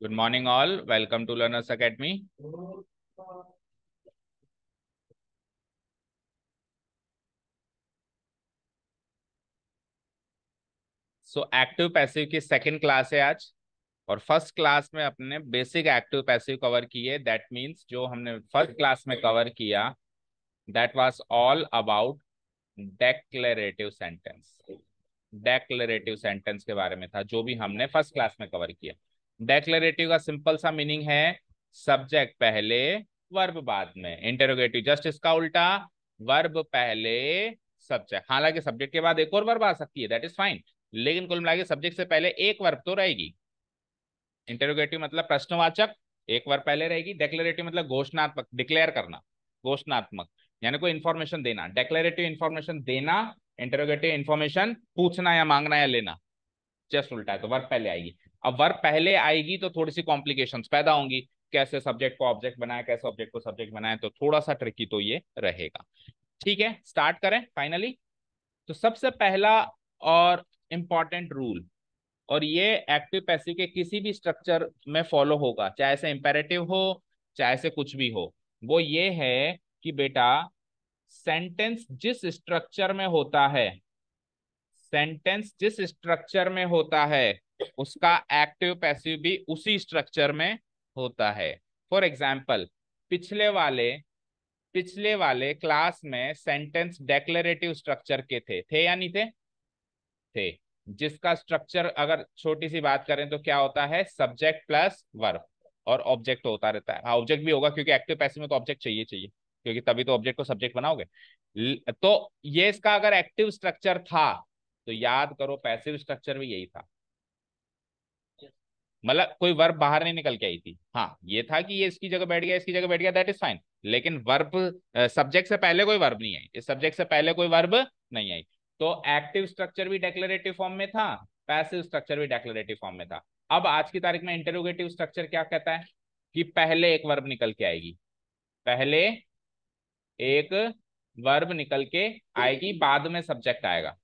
Good morning all. Welcome to Learners Academy. So active passive की second class है आज और फर्स्ट क्लास में अपने बेसिक एक्टिव पैसिव कवर किए। दैट मींस जो हमने फर्स्ट क्लास में कवर किया that was all about declarative sentence. Declarative sentence के बारे में था जो भी हमने फर्स्ट क्लास में कवर किया। डेक्लेरेटिव का सिंपल सा मीनिंग है सब्जेक्ट पहले वर्ब बाद में। इंटेरोगेटिव जस्ट इसका उल्टा, वर्ब पहले सब्जेक्ट। हालांकि सब्जेक्ट के बाद एक और वर्ब आ सकती है, दैट इज फाइन, लेकिन कुल मिला के सब्जेक्ट से पहले एक वर्ब तो रहेगी। इंटेरोगेटिव मतलब प्रश्नवाचक, एक वर्ब पहले रहेगी। डेक्लेरेटिव मतलब घोषणात्मक, डिक्लेयर करना, घोषणात्मक यानी कोई इंफॉर्मेशन देना। डेक्लेरेटिव इंफॉर्मेशन देना, इंटेरोगेटिव इंफॉर्मेशन पूछना या मांगना या लेना। जस्ट उल्टा है, तो वर्ब पहले आएगी। अब वर्ब पहले आएगी तो थोड़ी सी कॉम्प्लिकेशंस पैदा होंगी। कैसे सब्जेक्ट को ऑब्जेक्ट बनाए, कैसे ऑब्जेक्ट को सब्जेक्ट बनाए, तो थोड़ा सा ट्रिकी तो ये रहेगा। ठीक है, स्टार्ट करें फाइनली। तो सबसे पहला और इंपॉर्टेंट रूल, और ये एक्टिव पैसिव के किसी भी स्ट्रक्चर में फॉलो होगा, चाहे से इंपेरेटिव हो चाहे से कुछ भी हो, वो ये है कि बेटा सेंटेंस जिस स्ट्रक्चर में होता है, सेंटेंस जिस स्ट्रक्चर में होता है उसका एक्टिव पैसिव भी उसी स्ट्रक्चर में होता है। फॉर एग्जाम्पल, पिछले वाले पिछले वाले क्लास में सेंटेंस डेक्लेरेटिव स्ट्रक्चर के थे या नहीं थे? थे। जिसका स्ट्रक्चर अगर छोटी सी बात करें तो क्या होता है, सब्जेक्ट प्लस वर्ब और ऑब्जेक्ट होता रहता है। हाँ, ऑब्जेक्ट भी होगा क्योंकि एक्टिव पैसिव में तो ऑब्जेक्ट चाहिए चाहिए, क्योंकि तभी तो ऑब्जेक्ट को सब्जेक्ट बनाओगे। तो ये इसका अगर एक्टिव स्ट्रक्चर था तो याद करो पैसिव स्ट्रक्चर भी यही था। मतलब कोई वर्ब बाहर नहीं निकल के आई थी। हाँ, ये था कि ये इसकी जगह बैठ गया, इसकी जगह बैठ गया, दैट इज फाइन। लेकिन वर्ब, सब्जेक्ट से पहले कोई वर्ब नहीं आई, इस सब्जेक्ट से पहले कोई वर्ब नहीं आई। तो एक्टिव स्ट्रक्चर भी डेक्लेरेटिव फॉर्म में था, पैसिव स्ट्रक्चर भी डेक्लेरेटिव फॉर्म में था। अब आज की तारीख में इंटेरोगेटिव स्ट्रक्चर क्या कहता है कि पहले एक वर्ब निकल के आएगी, पहले एक वर्ब निकल के आएगी, बाद में सब्जेक्ट आएगा,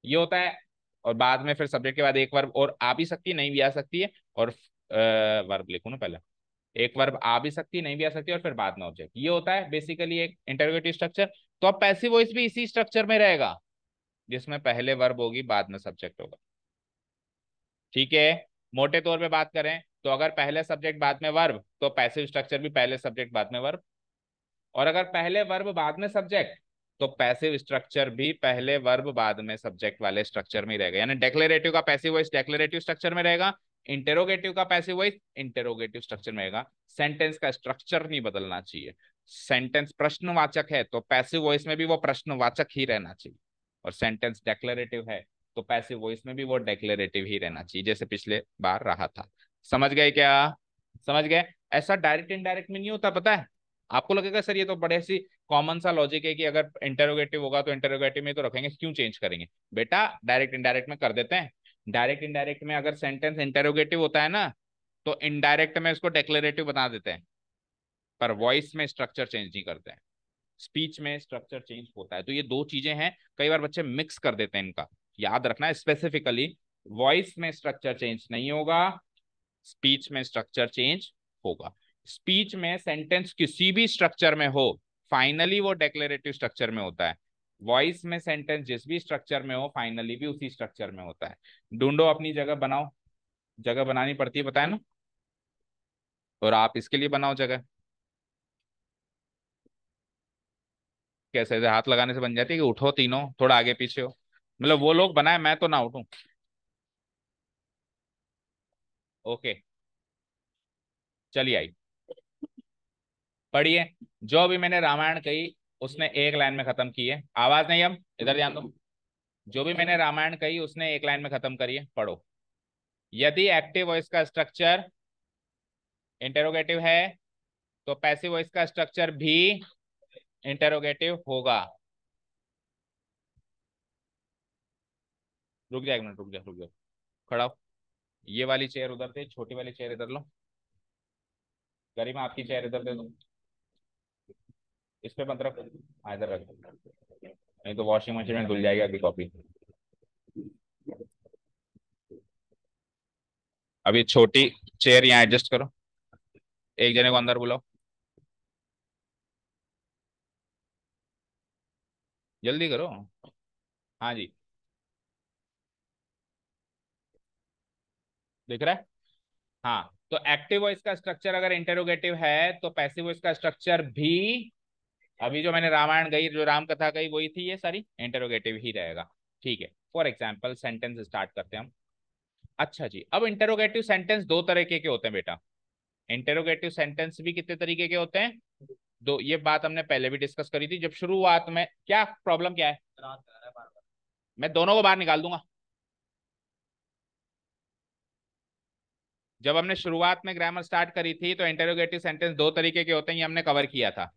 ये होता है। और बाद में फिर सब्जेक्ट के बाद एक वर्ब और आ भी सकती है, नहीं भी आ सकती है। और वर्ब लिखूं ना पहले, एक वर्ब आ भी सकती है, नहीं भी आ सकती है, और फिर बाद में ऑब्जेक्ट। ये होता है बेसिकली एक इंटरोगेटिव स्ट्रक्चर। तो अब पैसिव वॉइस भी इसी स्ट्रक्चर में रहेगा जिसमें पहले वर्ब होगी बाद में सब्जेक्ट होगा। ठीक है, मोटे तौर पे बात करें तो अगर पहले सब्जेक्ट बाद में वर्ब तो पैसिव स्ट्रक्चर भी पहले सब्जेक्ट बाद में वर्ब, और अगर पहले वर्ब बाद में सब्जेक्ट तो पैसिव स्ट्रक्चर भी पहले वर्ब बाद में सब्जेक्ट वाले स्ट्रक्चर में ही रहेगा। यानी डेक्लेरेटिव का पैसिव वॉइस डेक्लेरेटिव स्ट्रक्चर में रहेगा, इंटेरोगेटिव का पैसिव वॉइस इंटेरोगेटिव स्ट्रक्चर में रहेगा। सेंटेंस का स्ट्रक्चर नहीं बदलना चाहिए। सेंटेंस प्रश्नवाचक है तो पैसिव वॉइस में भी वो प्रश्नवाचक ही रहना चाहिए, और सेंटेंस डेक्लेरेटिव है तो पैसिव वॉइस में भी वो डेक्लेरेटिव ही रहना चाहिए, जैसे पिछले बार रहा था। समझ गए क्या? समझ गए? ऐसा डायरेक्ट इनडायरेक्ट में नहीं होता, पता है? आपको लगेगा सर ये तो बड़े सी कॉमन सा लॉजिक है कि अगर इंटेरोगेटिव होगा तो इंटेरोगेटिव में तो रखेंगे, क्यों चेंज करेंगे? बेटा डायरेक्ट इनडायरेक्ट में कर देते हैं। डायरेक्ट इनडायरेक्ट में अगर सेंटेंस इंटेरोगेटिव होता है ना तो इनडायरेक्ट में इसको डेक्लेरेटिव बना देते हैं, पर वॉइस में स्ट्रक्चर चेंज नहीं करते हैं। स्पीच में स्ट्रक्चर चेंज होता है। तो ये दो चीजें हैं, कई बार बच्चे मिक्स कर देते हैं इनका। याद रखना है स्पेसिफिकली, वॉइस में स्ट्रक्चर चेंज नहीं होगा, स्पीच में स्ट्रक्चर चेंज होगा। स्पीच में सेंटेंस किसी भी स्ट्रक्चर में हो, फाइनली वो डेक्लेरेटिव स्ट्रक्चर में होता है। वॉइस में सेंटेंस जिस भी स्ट्रक्चर में हो फाइनली भी उसी स्ट्रक्चर में होता है। ढूंढो अपनी जगह, बनाओ। जगह बनानी पड़ती है, पता है ना? और आप इसके लिए बनाओ जगह। कैसे ऐसे हाथ लगाने से बन जाती है कि उठो तीनों, थोड़ा आगे पीछे हो? मतलब वो लोग बनाए, मैं तो ना उठूं। ओके, चलिए आई, पढ़िए। जो भी मैंने रामायण कही उसने एक लाइन में खत्म की है। आवाज नहीं, हम इधर ध्यान दो। जो भी मैंने रामायण कही उसने एक लाइन में खत्म करी है, पढ़ो। यदि एक्टिव वॉइस का स्ट्रक्चर इंटेरोगेटिव है तो पैसिव वॉइस का स्ट्रक्चर भी इंटेरोगेटिव होगा। रुक जा एक मिनट, रुक जा रुक जा, खड़ा हो। ये वाली चेयर उधर थे, छोटी वाली चेयर इधर लो। गरिमा आपकी चेयर इधर दे दो, इस पे मत रखो। इधर रख दो, नहीं तो वॉशिंग मशीन में धुल जाएगी आपकी कॉपी। अभी छोटी चेयर यहाँ एडजस्ट करो, एक जने को अंदर बुलाओ, जल्दी करो। हाँ जी, दिख रहा है। हाँ, तो एक्टिव वॉइस का स्ट्रक्चर अगर इंटेरोगेटिव है तो पैसिव वॉइस का स्ट्रक्चर भी, अभी जो मैंने रामायण गई, जो राम कथा गई वही थी, ये सारी इंटेरोगेटिव ही रहेगा। ठीक है, फॉर एग्जाम्पल सेंटेंस स्टार्ट करते हैं हम। अच्छा जी, अब इंटेरोगेटिव सेंटेंस दो तरीके के होते हैं बेटा। इंटेरोगेटिव सेंटेंस भी कितने तरीके के होते हैं? दो। ये बात हमने पहले भी डिस्कस करी थी जब शुरुआत में। क्या प्रॉब्लम क्या है? मैं दोनों को बाहर निकाल दूंगा। जब हमने शुरुआत में ग्रामर स्टार्ट करी थी तो इंटेरोगेटिव सेंटेंस दो तरीके के होते हैं, ये हमने कवर किया था।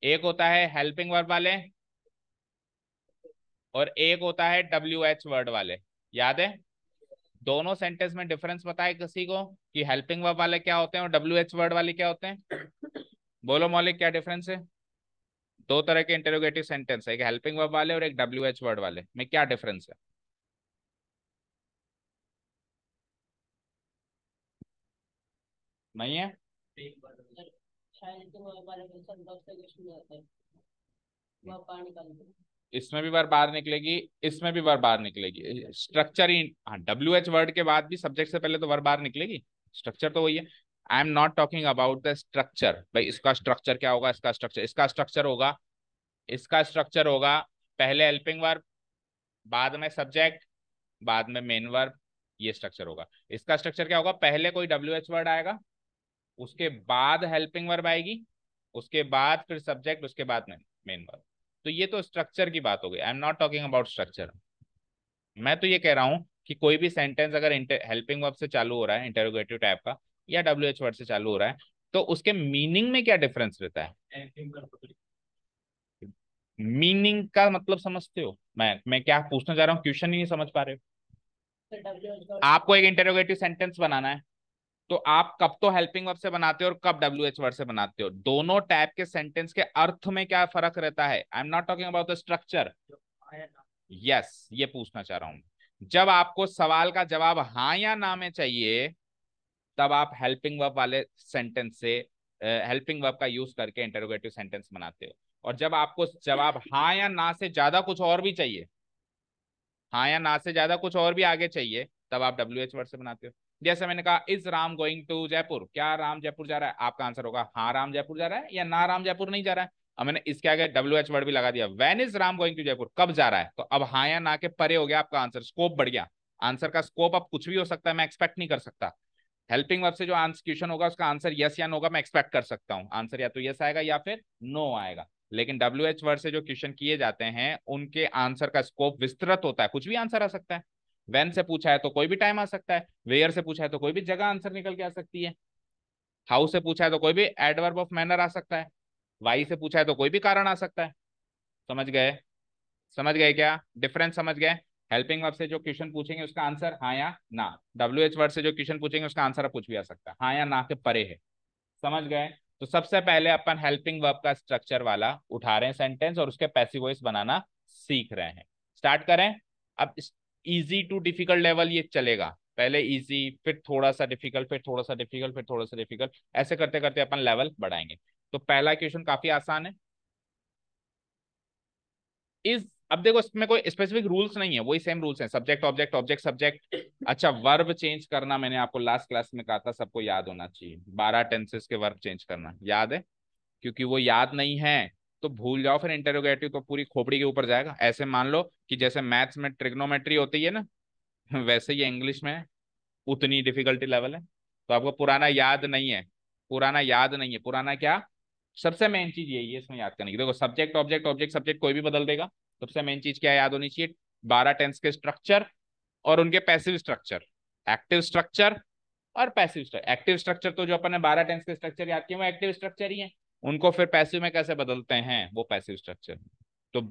एक होता है हेल्पिंग वर्ब वाले, और एक होता है डब्ल्यू एच वर्ड वाले। याद है? दोनों सेंटेंस में डिफरेंस बताए किसी को कि हेल्पिंग वर्ब वाले क्या होते हैं और डब्ल्यू एच वर्ड वाले क्या होते हैं? बोलो मौलिक, क्या डिफरेंस है? दो तरह के इंटेरोगेटिव सेंटेंस है, एक हेल्पिंग वर्ब वाले और एक डब्ल्यू एच वर्ड वाले, में क्या डिफरेंस है? नहीं है? इसमें भी बार बाहर निकलेगी, इसमें भी बार बाहर निकलेगी, स्ट्रक्चर ही। हाँ, डब्ल्यू एच वर्ड के बाद भी सब्जेक्ट से पहले तो बार बाहर निकलेगी, स्ट्रक्चर तो वही है। I am not talking about the structure. भाई इसका स्ट्रक्चर क्या होगा? इसका स्ट्रक्चर होगा, इसका स्ट्रक्चर होगा पहले हेल्पिंग वर्ब, बाद में सब्जेक्ट, बाद में मेन वर्ब। ये स्ट्रक्चर होगा। इसका स्ट्रक्चर क्या होगा? पहले कोई डब्ल्यू एच वर्ड आएगा, उसके बाद हेल्पिंग वर्ब आएगी, उसके बाद फिर सब्जेक्ट, उसके बाद में मेन वर्ब। तो ये तो स्ट्रक्चर की बात हो गई। I am not talking about structure. मैं तो ये कह रहा हूं कि कोई भी सेंटेंस अगर हेल्पिंग वर्ब से चालू हो रहा है, इंटेरोगेटिव टाइप का, या डब्ल्यू एच वर्ड से चालू हो रहा है, तो उसके मीनिंग में क्या डिफरेंस रहता है? मीनिंग का मतलब समझते हो? मैं क्या पूछना चाह रहा हूँ, क्वेश्चन ही नहीं समझ पा रहे हो। आपको एक इंटेरोगेटिव सेंटेंस बनाना है, तो आप कब तो हेल्पिंग वर्ब से बनाते हो और कब डब्ल्यू एच वर्ड से बनाते हो। दोनों टाइप के सेंटेंस के अर्थ में क्या फर्क रहता है? I am not talking about the structure. Yes, ये पूछना चाह रहा हूं। जब आपको सवाल का जवाब हाँ या ना में चाहिए, तब आप हेल्पिंग वर्ब वाले सेंटेंस से, हेल्पिंग वर्ब का यूज करके इंटरोगेटिव सेंटेंस बनाते हो। और जब आपको जवाब हाँ या ना से ज्यादा कुछ और भी चाहिए, हाँ या ना से ज्यादा कुछ और भी आगे चाहिए, तब आप डब्ल्यू एच वर्ड से बनाते हो। जैसे मैंने कहा, is Ram going to Jaipur? क्या राम जयपुर जा रहा है? आपका आंसर होगा हाँ राम जयपुर जा रहा है, या ना राम जयपुर नहीं जा रहा है। अब मैंने इसके आगे डब्ल्यू एच वर्ड भी लगा दिया, when is Ram going to Jaipur? कब जा रहा है? तो अब हाँ या ना के परे हो गया आपका आंसर, स्कोप बढ़ गया। आंसर का स्कोप अब कुछ भी हो सकता है, मैं एक्सपेक्ट नहीं कर सकता। हेल्पिंग वर्ब से जो आंसर क्वेश्चन होगा उसका आंसर यस या नो होगा, मैं एक्सपेक्ट कर सकता हूँ आंसर या तो यस आएगा या फिर नो आएगा। लेकिन डब्ल्यू एच वर्ड से जो क्वेश्चन किए जाते हैं उनके आंसर का स्कोप विस्तृत होता है, कुछ भी आंसर आ सकता है। वेन से पूछा है तो कोई भी टाइम आ सकता है, वेयर से पूछा है तो कोई भी जगह आंसर निकल के आ सकती है, हाउ से पूछा है तो कोई भी एडवर्ब ऑफ मैनर आ सकता है, वाई से पूछा है तो कोई भी कारण आ सकता है। समझ गए? समझ गए क्या डिफरेंस? समझ गए? हेल्पिंग वर्ब से जो क्वेश्चन पूछेंगे उसका आंसर हाँ या ना, डब्ल्यू एच वर्ड से जो क्वेश्चन पूछेंगे उसका आंसर कुछ भी आ सकता है, हाँ या ना के परे है। समझ गए? तो सबसे पहले अपन हेल्पिंग वर्ब का स्ट्रक्चर वाला उठा रहे हैं सेंटेंस और उसके पैसिव वॉइस बनाना सीख रहे हैं। स्टार्ट करें। अब इजी टू डिफिकल्ट लेवल ये चलेगा, पहले इजी, फिर थोड़ा सा डिफिकल्ट, फिर थोड़ा सा डिफिकल्ट, फिर थोड़ा सा डिफिकल्ट, ऐसे करते करते अपन लेवल बढ़ाएंगे। तो पहला क्वेश्चन काफी आसान है। इज, अब देखो इसमें कोई स्पेसिफिक रूल्स नहीं है, वही सेम रूल्स हैं, सब्जेक्ट ऑब्जेक्ट ऑब्जेक्ट सब्जेक्ट। अच्छा, वर्ब चेंज करना मैंने आपको लास्ट क्लास में कहा था, सबको याद होना चाहिए, 12 टेंसेस के वर्ब चेंज करना याद है? क्योंकि वो याद नहीं है तो भूल जाओ, फिर इंटेरोगेटिव तो पूरी खोपड़ी के ऊपर जाएगा। ऐसे मान लो कि जैसे मैथ्स में ट्रिग्नोमेट्री होती है ना, वैसे ही इंग्लिश में उतनी डिफिकल्टी लेवल है। तो आपको पुराना याद नहीं है, पुराना याद नहीं है, पुराना क्या? सबसे मेन चीज यही है इसमें याद करने की। देखो, सब्जेक्ट ऑब्जेक्ट ऑब्जेक्ट सब्जेक्ट कोई भी बदल देगा, सबसे मेन चीज क्या याद होनी चाहिए? 12 टेंस के स्ट्रक्चर और उनके पैसिव स्ट्रक्चर, एक्टिव स्ट्रक्चर और पैसिव स्ट्रक्चर। एक्टिव स्ट्रक्चर तो जो अपन ने 12 टेंस के स्ट्रक्चर याद किए वो एक्टिव स्ट्रक्चर ही है, उनको फिर पैसिव में कैसे बदलते हैं वो पैसिव स्ट्रक्चर। तो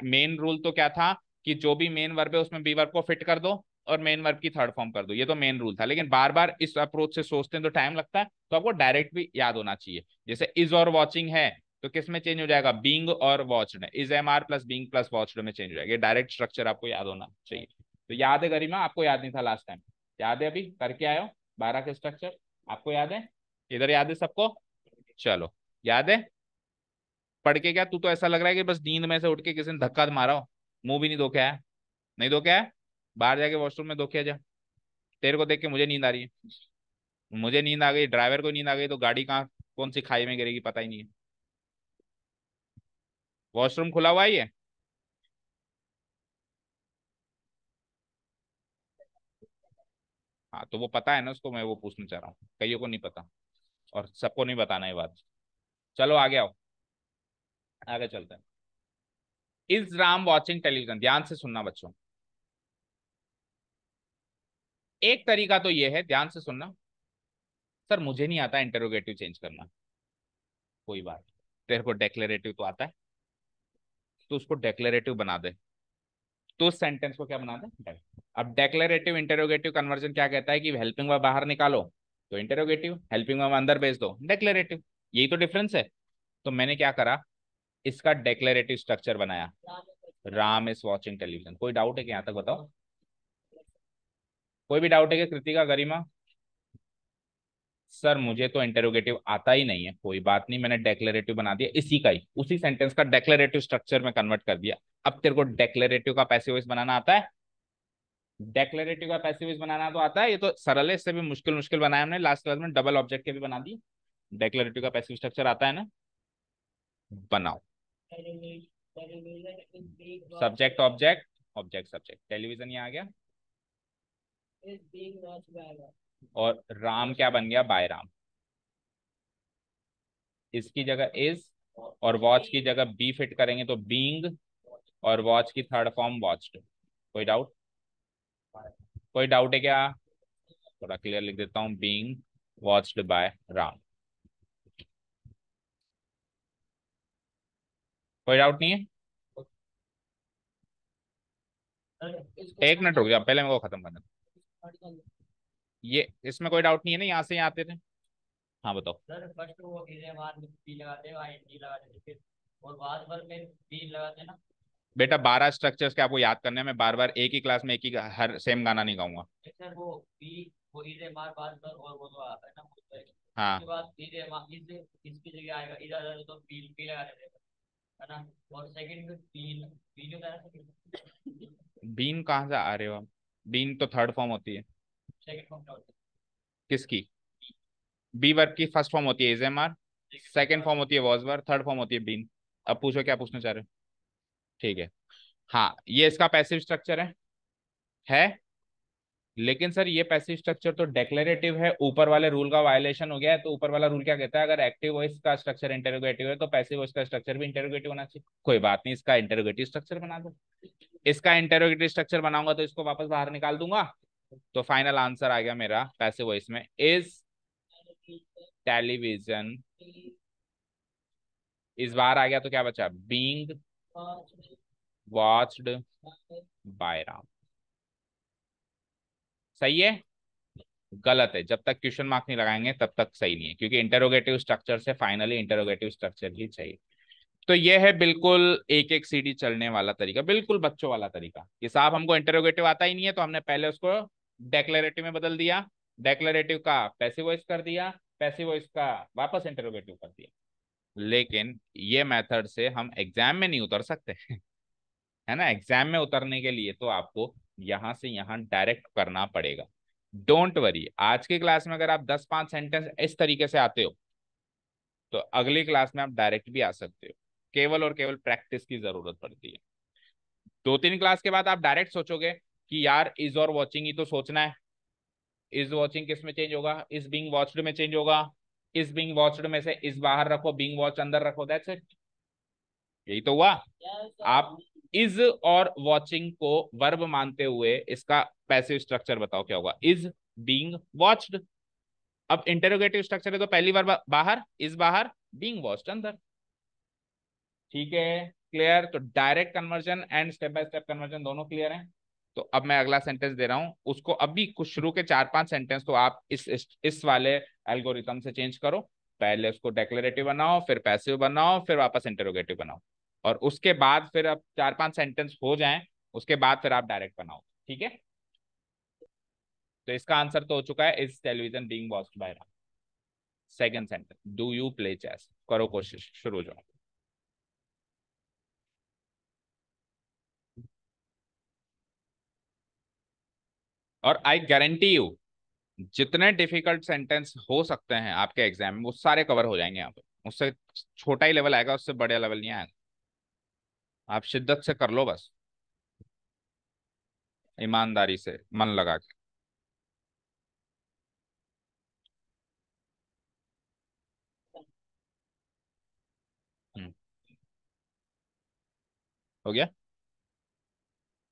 मेन रूल तो क्या था कि जो भी मेन वर्ब है उसमें बी वर्ब को फिट कर दो और मेन वर्ब की थर्ड फॉर्म कर दो, ये तो मेन रूल था। लेकिन बार बार इस अप्रोच से सोचते हैं तो टाइम लगता है, तो आपको डायरेक्ट भी याद होना चाहिए। जैसे इज और वॉचिंग है तो किस में चेंज हो जाएगा? बींग और watched, is am are plus being plus watched में चेंज हो जाएगा। ये डायरेक्ट स्ट्रक्चर आपको याद होना चाहिए। तो याद है गरिमा? आपको याद नहीं था लास्ट टाइम? याद है? अभी करके आयो? 12 के स्ट्रक्चर आपको याद है? इधर याद है सबको? चलो, याद है? पढ़ के क्या, तू तो ऐसा लग रहा है कि बस नींद में से उठ के किसी ने धक्का मारा हो, मुंह भी नहीं धो के आया। नहीं धो के आया? बाहर जाके वॉशरूम में धो के आ जा। तेरे को देख के मुझे नींद आ रही है। मुझे नींद आ गई, ड्राइवर को नींद आ गई, तो गाड़ी कहाँ कौन सी खाई में गिरेगी पता ही नहीं है। वॉशरूम खुला हुआ है ये? हाँ तो वो पता है ना उसको, मैं वो पूछना चाह रहा हूँ, कईयों को नहीं पता, और सबको नहीं बताना ये बात। चलो आगे आओ, आगे चलते हैं। इज राम वॉचिंग टेलीविजन, ध्यान से सुनना बच्चों। एक तरीका तो ये है, ध्यान से सुनना। सर मुझे नहीं आता इंटेरोगेटिव चेंज करना। कोई बात नहीं। तेरे को डेक्लेरेटिव तो आता है, तो उसको डेक्लेरेटिव बना दे। तो उस सेंटेंस को क्या बना दे? अब डेक्लेरेटिव इंटेरोगेटिव कन्वर्जन क्या कहता है कि हेल्पिंग वर्ब बाहर निकालो तो इंटेरोगेटिव, हेल्पिंग वर्ब अंदर भेज दो डेक्लेरेटिव। यही तो डिफरेंस है। तो मैंने क्या करा, इसका डेक्लेरेटिव स्ट्रक्चर बनाया। Ram is watching television. कोई डाउट है कि यहाँ तक बताओ? कोई भी डाउट है कि कृतिका, गरिमा? सर मुझे तो इंटेरोगेटिव आता ही नहीं है। कोई बात नहीं, मैंने डेक्लेरेटिव बना दिया, इसी का ही, उसी सेंटेंस का डेक्लेरेटिव स्ट्रक्चर में कन्वर्ट कर दिया। अब तेरे को डेक्लेरेटिव का पैसिव वॉइस बनाना आता है? डेक्लेरेटिव का पैसिव वॉइस बनाना तो आता है, ये तो सरल है, इससे भी मुश्किल मुश्किल बनाया हमने लास्ट क्लास में, डबल ऑब्जेक्ट के भी बना दिए। डेक्लेरेटिव का पैसिव स्ट्रक्चर आता है ना? बनाओ। Subject object, object subject, television ये आ गया। और राम क्या बन गया? बाय राम। इसकी जगह इज, और वॉच की जगह बी फिट करेंगे तो बीइंग, और वॉच की थर्ड फॉर्म वॉच्ड। कोई डाउट? कोई डाउट है क्या? थोड़ा क्लियर लिख देता हूँ, बीइंग वॉच्ड बाय राम। कोई डाउट नहीं है? एक मिनट रुक जा, पहले मेरे को खत्म करना। ये इसमें कोई डाउट नहीं है ना, यहाँ से यहाँ आते थे। हाँ बताओ। सर फर्स्ट वो इसे बार में पी लगाते हैं, आई टी लगा देते फिर, और बाद भर में पी लगाते हैं ना। बेटा 12 स्ट्रक्चर्स के आपको याद करने हैं, मैं बार बार एक ही क्लास में एक ही हर सेम गाना नहीं गाऊंगा। सर वो पी, वो इसे मार बाद भर, और वो तो आता है ना, उसके हाँ। बाद इसे मार, इसे इसकी जगह आएगा इधर, तो पी लगा देते हैं, है ना। और सेकंड में पी, पी होता है सेकंड। बीन कहाँ से आ रहे हो आप? बीन तो थर्ड फॉर्म होती है। सेकंड फॉर्म क्या होता किसकी? बी वर्ब की फर्स्ट फॉर्म होती है इज एम आर, है? सेकेंड फॉर्म होती है वॉज वर्ब, थर्ड फॉर्म होती है बीन। अब पूछो क्या पूछना चाह रहे हो। ठीक है। हाँ ये इसका पैसिव स्ट्रक्चर है। लेकिन सर ये पैसिव स्ट्रक्चर तो डेक्लेरेटिव है, ऊपर वाले रूल का वायलेशन हो गया है। तो ऊपर वाला रूल क्या कहता है, अगर एक्टिव वॉइस का स्ट्रक्चर इंटेरोगेटिव है तो पैसिव वॉइस का स्ट्रक्चर भी इंटेरोगेटिव होना चाहिए। कोई बात नहीं, इसका इंटेरोगेटिव स्ट्रक्चर बना दो। इसका इंटेरोगेटिव स्ट्रक्चर बनाऊंगा तो इसको वापस बाहर निकाल दूंगा। तो फाइनल आंसर आ गया मेरा पैसिव वॉइस में, इज टेलीविजन। इस बार आ गया तो क्या बचा? Being watched by Ram. सही है? गलत है, जब तक क्वेश्चन मार्क नहीं लगाएंगे तब तक सही नहीं है, क्योंकि इंटेरोगेटिव स्ट्रक्चर से फाइनली इंटेरोगेटिव स्ट्रक्चर ही चाहिए। तो ये है बिल्कुल एक एक सीढ़ी चलने वाला तरीका, बिल्कुल बच्चों वाला तरीका कि साहब हमको इंटेरोगेटिव आता ही नहीं है, तो हमने पहले उसको डेक्लेरेटिव में बदल दिया, डेक्लेरेटिव का पैसिव वॉइस कर दिया, पैसिव वॉइस का वापस इंटेरोगेटिव कर दिया। लेकिन ये मेथड से हम एग्जाम में नहीं उतर सकते है ना। एग्जाम में उतरने के लिए तो आपको यहां से यहां डायरेक्ट करना पड़ेगा। डोंट वरी, आज की क्लास में अगर आप 10-5 सेंटेंस इस तरीके से आते हो तो अगली क्लास में आप डायरेक्ट भी आ सकते हो। केवल और केवल प्रैक्टिस की जरूरत पड़ती है। 2-3 क्लास के बाद आप डायरेक्ट सोचोगे कि यार इज और वॉचिंग ही तो सोचना है। इज वॉचिंग किस में चेंज होगा? इज बीइंग वॉच्ड में चेंज होगा। इज बीइंग वॉच्ड में से इज बाहर रखो, बीइंग वॉच अंदर रखो, दैट्स इट। यही तो हुआ। आप इज और वॉचिंग को वर्ब मानते हुए इसका पैसिव स्ट्रक्चर बताओ क्या होगा? Is being watched. अब इंटेरोगेटिव स्ट्रक्चर है तो पहली बार बाहर, इज बाहर, बीइंग वॉच्ड अंदर। ठीक है, क्लियर? तो direct conversion and step by step conversion दोनों क्लियर हैं। तो अब मैं अगला सेंटेंस दे रहा हूं, उसको अभी कुछ शुरू के 4-5 सेंटेंस तो आप इस वाले एल्गोरिथम से चेंज करो। पहले उसको डेक्लेरेटिव बनाओ, फिर पैसिव बनाओ, फिर वापस इंटेरोगेटिव बनाओ, और उसके बाद फिर अब 4-5 सेंटेंस हो जाएं, उसके बाद फिर आप डायरेक्ट बनाओ। ठीक है? तो इसका आंसर तो हो चुका है, is television being watched by Ram. Second sentence, do you play chess, करो कोशिश, शुरू हो जाओ। और आई गारंटी यू, जितने डिफिकल्ट सेंटेंस हो सकते हैं आपके एग्जाम में वो सारे कवर हो जाएंगे यहाँ पे। उससे छोटा ही लेवल आएगा, उससे बड़ा लेवल नहीं आएगा। आप शिद्दत से कर लो बस, ईमानदारी से, मन लगा के। हम्म, हो गया।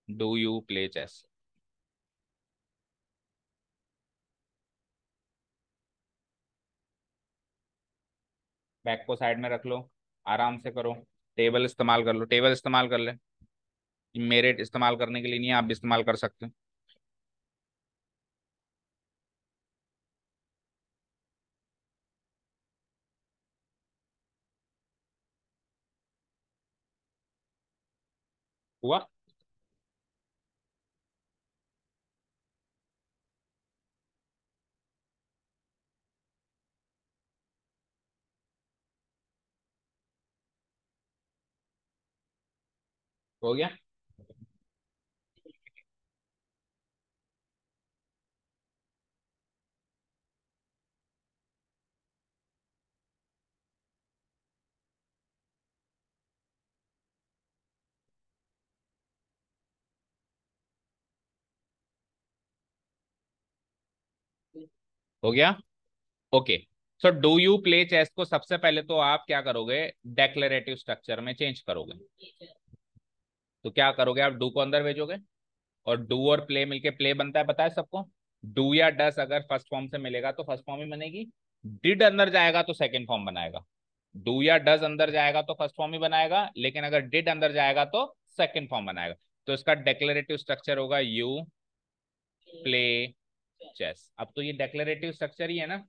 Do you play chess. Bag को साइड में रख लो, आराम से करो। टेबल इस्तेमाल कर लो, टेबल इस्तेमाल कर ले, मेरे इस्तेमाल करने के लिए नहीं है, आप भी इस्तेमाल कर सकते हो। हुआ। हो गया। हो गया। Okay. So do you play chess को सबसे पहले तो आप क्या करोगे, डेक्लेरेटिव स्ट्रक्चर में चेंज करोगे। तो क्या करोगे, आप डू को अंदर भेजोगे, और डू और प्ले मिलके प्ले बनता है, पता है सबको। डू या डस अगर फर्स्ट फॉर्म से मिलेगा तो फर्स्ट फॉर्म ही बनेगी। डिड अंदर जाएगा तो सेकंड फॉर्म बनाएगा। डू या डज अंदर जाएगा तो फर्स्ट फॉर्म ही बनाएगा, लेकिन अगर डिड अंदर जाएगा तो सेकंड फॉर्म बनाएगा। तो इसका डेक्लेरेटिव स्ट्रक्चर होगा यू प्ले चेस। अब तो ये डेक्लेरेटिव स्ट्रक्चर ही है ना,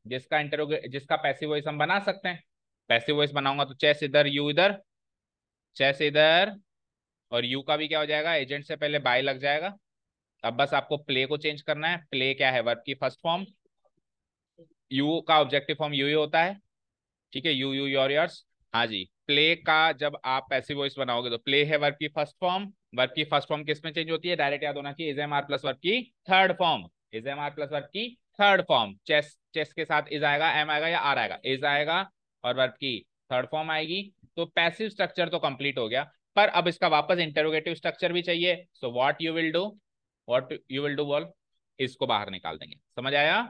जिसका पैसिव वॉइस हम बना सकते हैं। पैसिव वॉइस बनाऊंगा तो चेस इधर, यू इधर, चेस इधर, और यू का भी क्या हो जाएगा, एजेंट से पहले बाय लग जाएगा। अब बस आपको प्ले को चेंज करना है। प्ले क्या है, वर्ब की फर्स्ट फॉर्म। यू का ऑब्जेक्टिव फॉर्म यू ही होता है। ठीक है, यू यू योर योर्स। हाँ जी, प्ले का जब आप पैसिव वॉइस बनाओगे तो प्ले है वर्ब की फर्स्ट फॉर्म। वर्ब की फर्स्ट फॉर्म किस में चेंज होती है, डायरेक्ट याद होना चाहिए, is am are plus verb की third form. Is am are plus verb की थर्ड फॉर्म। चेस, चेस के साथ इज आएगा, एम आएगा या आर आएगा, इज आएगा, और वर्ब की थर्ड फॉर्म आएगी। तो पैसिव स्ट्रक्चर तो कंप्लीट हो गया, पर अब इसका वापस इंटेरोगेटिव स्ट्रक्चर भी चाहिए। So what you will do, what you will do बोल, इसको बाहर निकाल देंगे। समझ आया।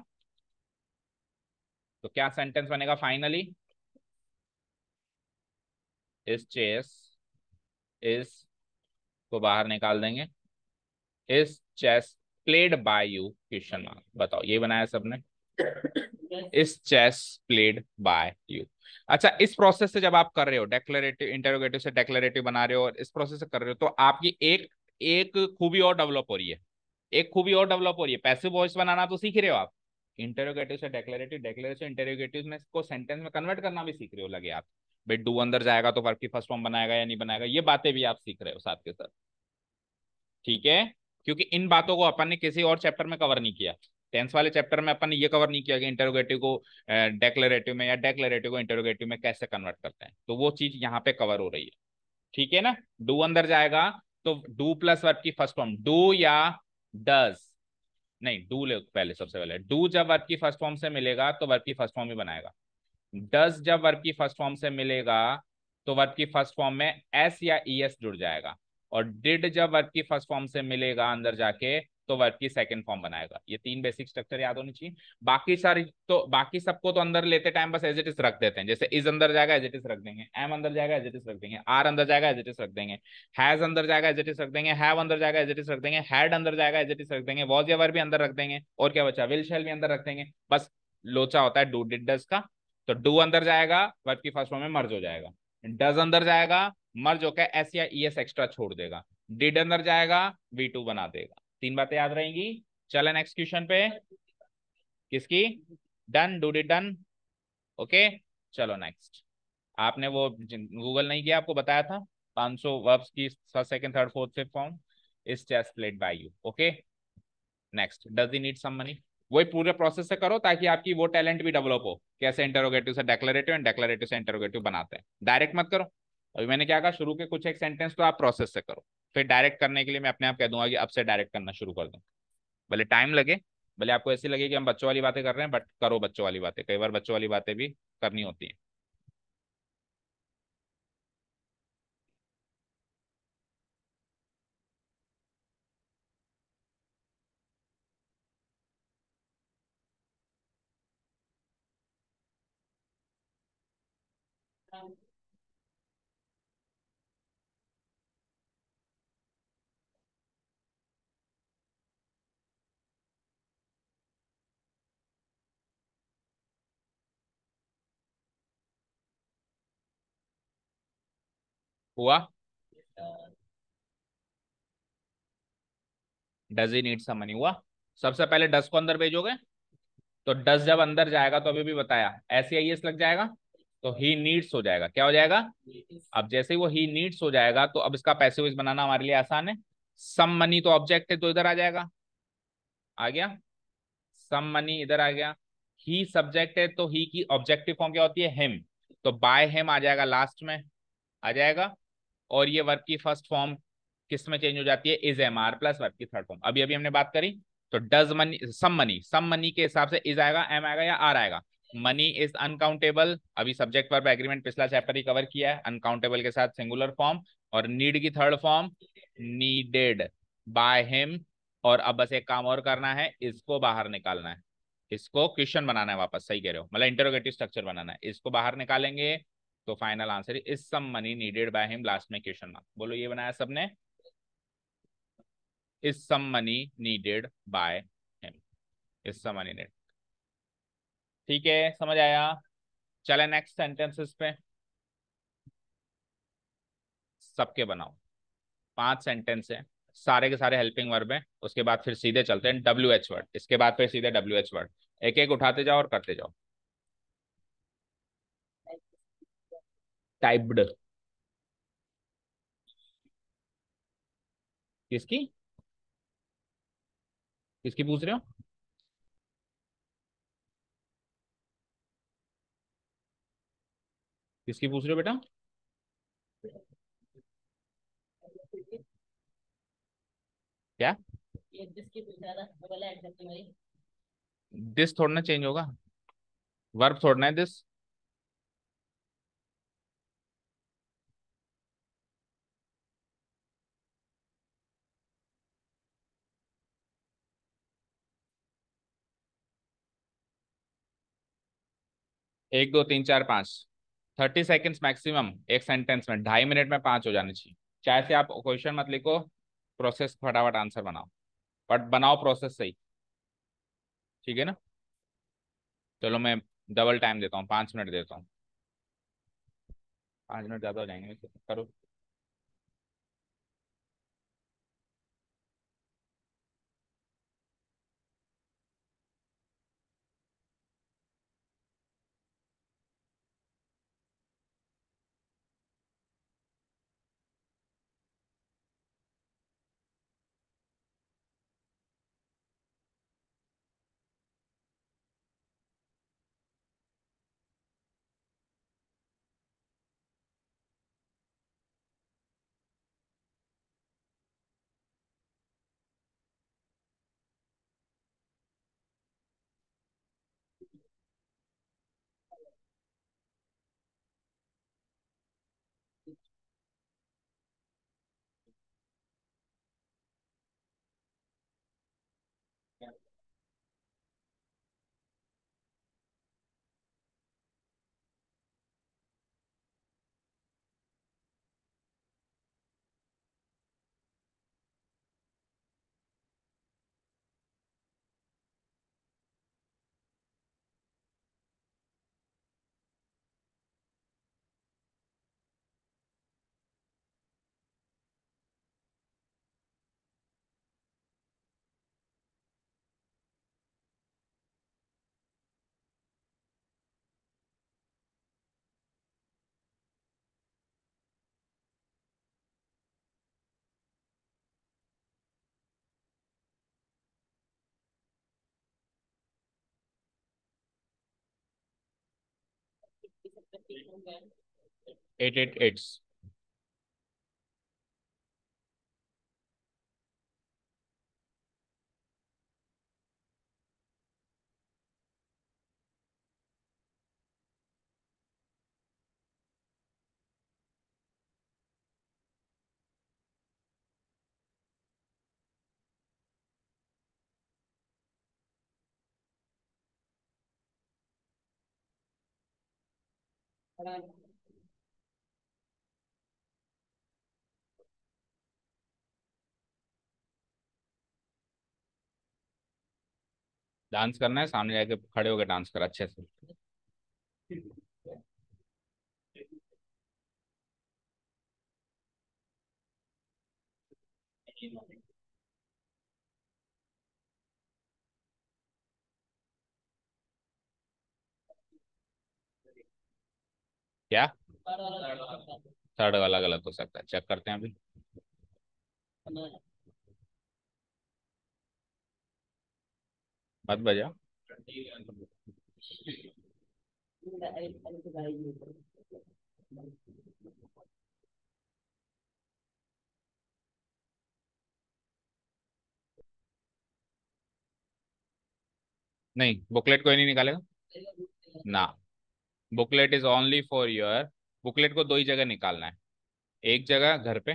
तो क्या सेंटेंस बनेगा फाइनली, इस चेस, इस को बाहर निकाल देंगे, is chess played by you, question mark. बताओ, ये बनाया सबने, इस चेस प्लेड बाय यू। अच्छा, इस प्रोसेस से जब आप कर रहे हो, डेक्लेरेटिव इंटेरोगेटिव से डेक्लेरेटिव बना रहे हो और इस प्रोसेस से कर रहे हो, तो आपकी एक एक खूबी और डेवलप हो रही है। एक खूबी और डेवलप हो रही है, पैसिव वॉइस बनाना तो सीख रहे हो आप, इंटेरोगेटिव से डेक्लेरेटिव, डेक्लेरेटिव से इंटेरोगेटिव में को सेंटेंस में कन्वर्ट करना भी सीख रहे हो, लगे आप। भाई डू अंदर जाएगा तो वर्ब की फर्स्ट फॉर्म बनाएगा या नहीं बनाएगा, ये बातें भी आप सीख रहे हो साथ के साथ। ठीक है, क्योंकि इन बातों को अपन ने किसी और चैप्टर में कवर नहीं किया। टेंस वाले चैप्टर में अपन ने ये कवर नहीं किया कि इंटरोगेटिव को डेक्लेरेटिव में या डेक्लेरेटिव को इंटरोगेटिव में कैसे कन्वर्ट करते हैं, तो वो चीज यहाँ पे कवर हो रही है। ठीक है ना। डू अंदर जाएगा तो डू प्लस वर्ब की फर्स्ट फॉर्म, डू या डज, नहीं डू ले पहले, सबसे पहले डू जब वर्ब की फर्स्ट फॉर्म से मिलेगा तो वर्ब की फर्स्ट फॉर्म ही बनाएगा। डज जब वर्ब की फर्स्ट फॉर्म से मिलेगा तो वर्ब की फर्स्ट फॉर्म में एस या ई एस जुड़ जाएगा। और डिड जब वर्ब की फर्स्ट फॉर्म से मिलेगा अंदर जाके तो वर्ब की सेकंड फॉर्म बनाएगा। ये तीन बेसिक स्ट्रक्चर याद होनी चाहिए। बाकी सारी तो, बाकी सबको तो अंदर लेते टाइम बस एज इट इज रख देते हैं, जैसे इज अंदर जाएगा एज इट इज रख देंगे, एम अंदर जाएगा एज इट इज रख देंगे, आर अंदर जाएगा एज इट इज रख देंगे, हैज अंदर जाएगा एज इट इज रख देंगे, हैव अंदर जाएगा एज इट इज रख देंगे, हैड अंदर जाएगा एज इट इज रख देंगे, वॉज या वर भी अंदर रख देंगे, और क्या बचा, विल शैल भी अंदर रख देंगे। बस लोचा होता है डू डिड डज का। तो डू अंदर जाएगा, वर्ब की फर्स्ट फॉर्म में मर्ज हो जाएगा। डज अंदर जाएगा, मर्ज होकर एस या ई एस एक्स्ट्रा छोड़ देगा। डिड अंदर जाएगा, वी टू बना देगा। तीन बातें याद रहेंगी। चलें नेक्स्ट क्वेश्चन पे। किसकी, done, do did done. Okay, चलो नेक्स्ट। आपने वो गूगल नहीं किया, आपको बताया था 500 वर्ब्स की first second third fourth fifth form, इस test played by you. Okay, next, does he need some money. वही पूरे प्रोसेस से करो ताकि आपकी वो टैलेंट भी डेवलप हो, कैसे इंटरोगेटिव से डेक्लरेटिव एंड डेक्लरेटिव से इंटरोगेटिव बनाते हैं। डायरेक्ट मत करो। अभी मैंने क्या कहा, शुरू के कुछ एक सेंटेंस तो आप प्रोसेस से करो, फिर डायरेक्ट करने के लिए मैं अपने आप कह दूंगा कि अब से डायरेक्ट करना शुरू कर दो। भले टाइम लगे, भले आपको ऐसी लगे कि हम बच्चों वाली बातें कर रहे हैं, बट करो बच्चों वाली बातें, कई बार बच्चों वाली बातें भी करनी होती हैं। हुआ। Does he need some money हुआ। सबसे पहले डज को अंदर भेजोगे, तो डज जब अंदर जाएगा तो अभी भी बताया ऐसे आई एस लग जाएगा, तो ही नीड्स हो जाएगा। क्या हो जाएगा? अब जैसे ही वो ही नीड्स हो जाएगा तो अब इसका पैसिव वॉइस बनाना हमारे लिए आसान है। सम मनी तो ऑब्जेक्ट है तो इधर आ जाएगा, आ गया। सम मनी इधर आ गया। ही सब्जेक्ट है तो ही की ऑब्जेक्टिव फॉर्म क्या होती है? हिम। तो बाय हिम आ जाएगा लास्ट में, आ जाएगा। और ये वर्ब की फर्स्ट फॉर्म किस में चेंज हो जाती है? Is am are plus verb की थर्ड फॉर्म। अभी अभी हमने बात करी। तो does money, some money, some money के हिसाब से इज आएगा, एम आएगा या आर आएगा? मनी इज अनकाउंटेबल, अभी सब्जेक्ट वर्ब एग्रीमेंट पिछला चैप्टर ही कवर किया है, अनकाउंटेबल के साथ सिंगुलर फॉर्म। और नीड की third form needed by him. और अब बस एक काम और करना है, इसको बाहर निकालना है, इसको क्वेश्चन बनाना है वापस, सही कह रहे हो, मतलब इंटरोगेटिव स्ट्रक्चर बनाना है। इसको बाहर निकालेंगे तो final answer is some money needed by him, last में क्वेश्चन मार्क। बोलो ये बनाया सबने? Is some money needed by him, is some money needed. ठीक है, समझ आया? चले नेक्स्ट सेंटेंसेस पे, सबके बनाओ। 5 सेंटेंस है, सारे के सारे हेल्पिंग वर्ब है। उसके बाद फिर सीधे चलते हैं डब्ल्यू एच वर्ड, इसके बाद फिर सीधे डब्ल्यू एच वर्ड। एक एक उठाते जाओ और करते जाओ। टाइप्ड, किसकी? किसकी पूछ रहे हो? किसकी पूछ रहे हो बेटा? क्या? ये जिसकी पूछ रहा था वो बोला एग्जैक्टली मेरी। दिस थोड़ा ना चेंज होगा, वर्ब थोड़ना है दिस। 1 2 3 4 5, 30 सेकेंड्स मैक्सिमम एक सेंटेंस में, 2.5 मिनट में 5 हो जाने चाहिए। चाहे से आप क्वेश्चन मत लिखो, प्रोसेस फटाफट आंसर बनाओ, बट बनाओ प्रोसेस सही। ठीक है ना? चलो मैं डबल टाइम देता हूँ, 5 मिनट देता हूँ। 5 मिनट ज्यादा हो जाएंगे, करो। Eight eight एट्स। डांस करना है, सामने जाके खड़े होकर डांस कर अच्छे से। क्या? थर्ड वाला गलत हो सकता है, चेक करते हैं अभी। मत बजा। नहीं, बुकलेट कोई नहीं निकालेगा ना। Booklet is only for your. Booklet को दो ही जगह निकालना है। एक जगह घर पे,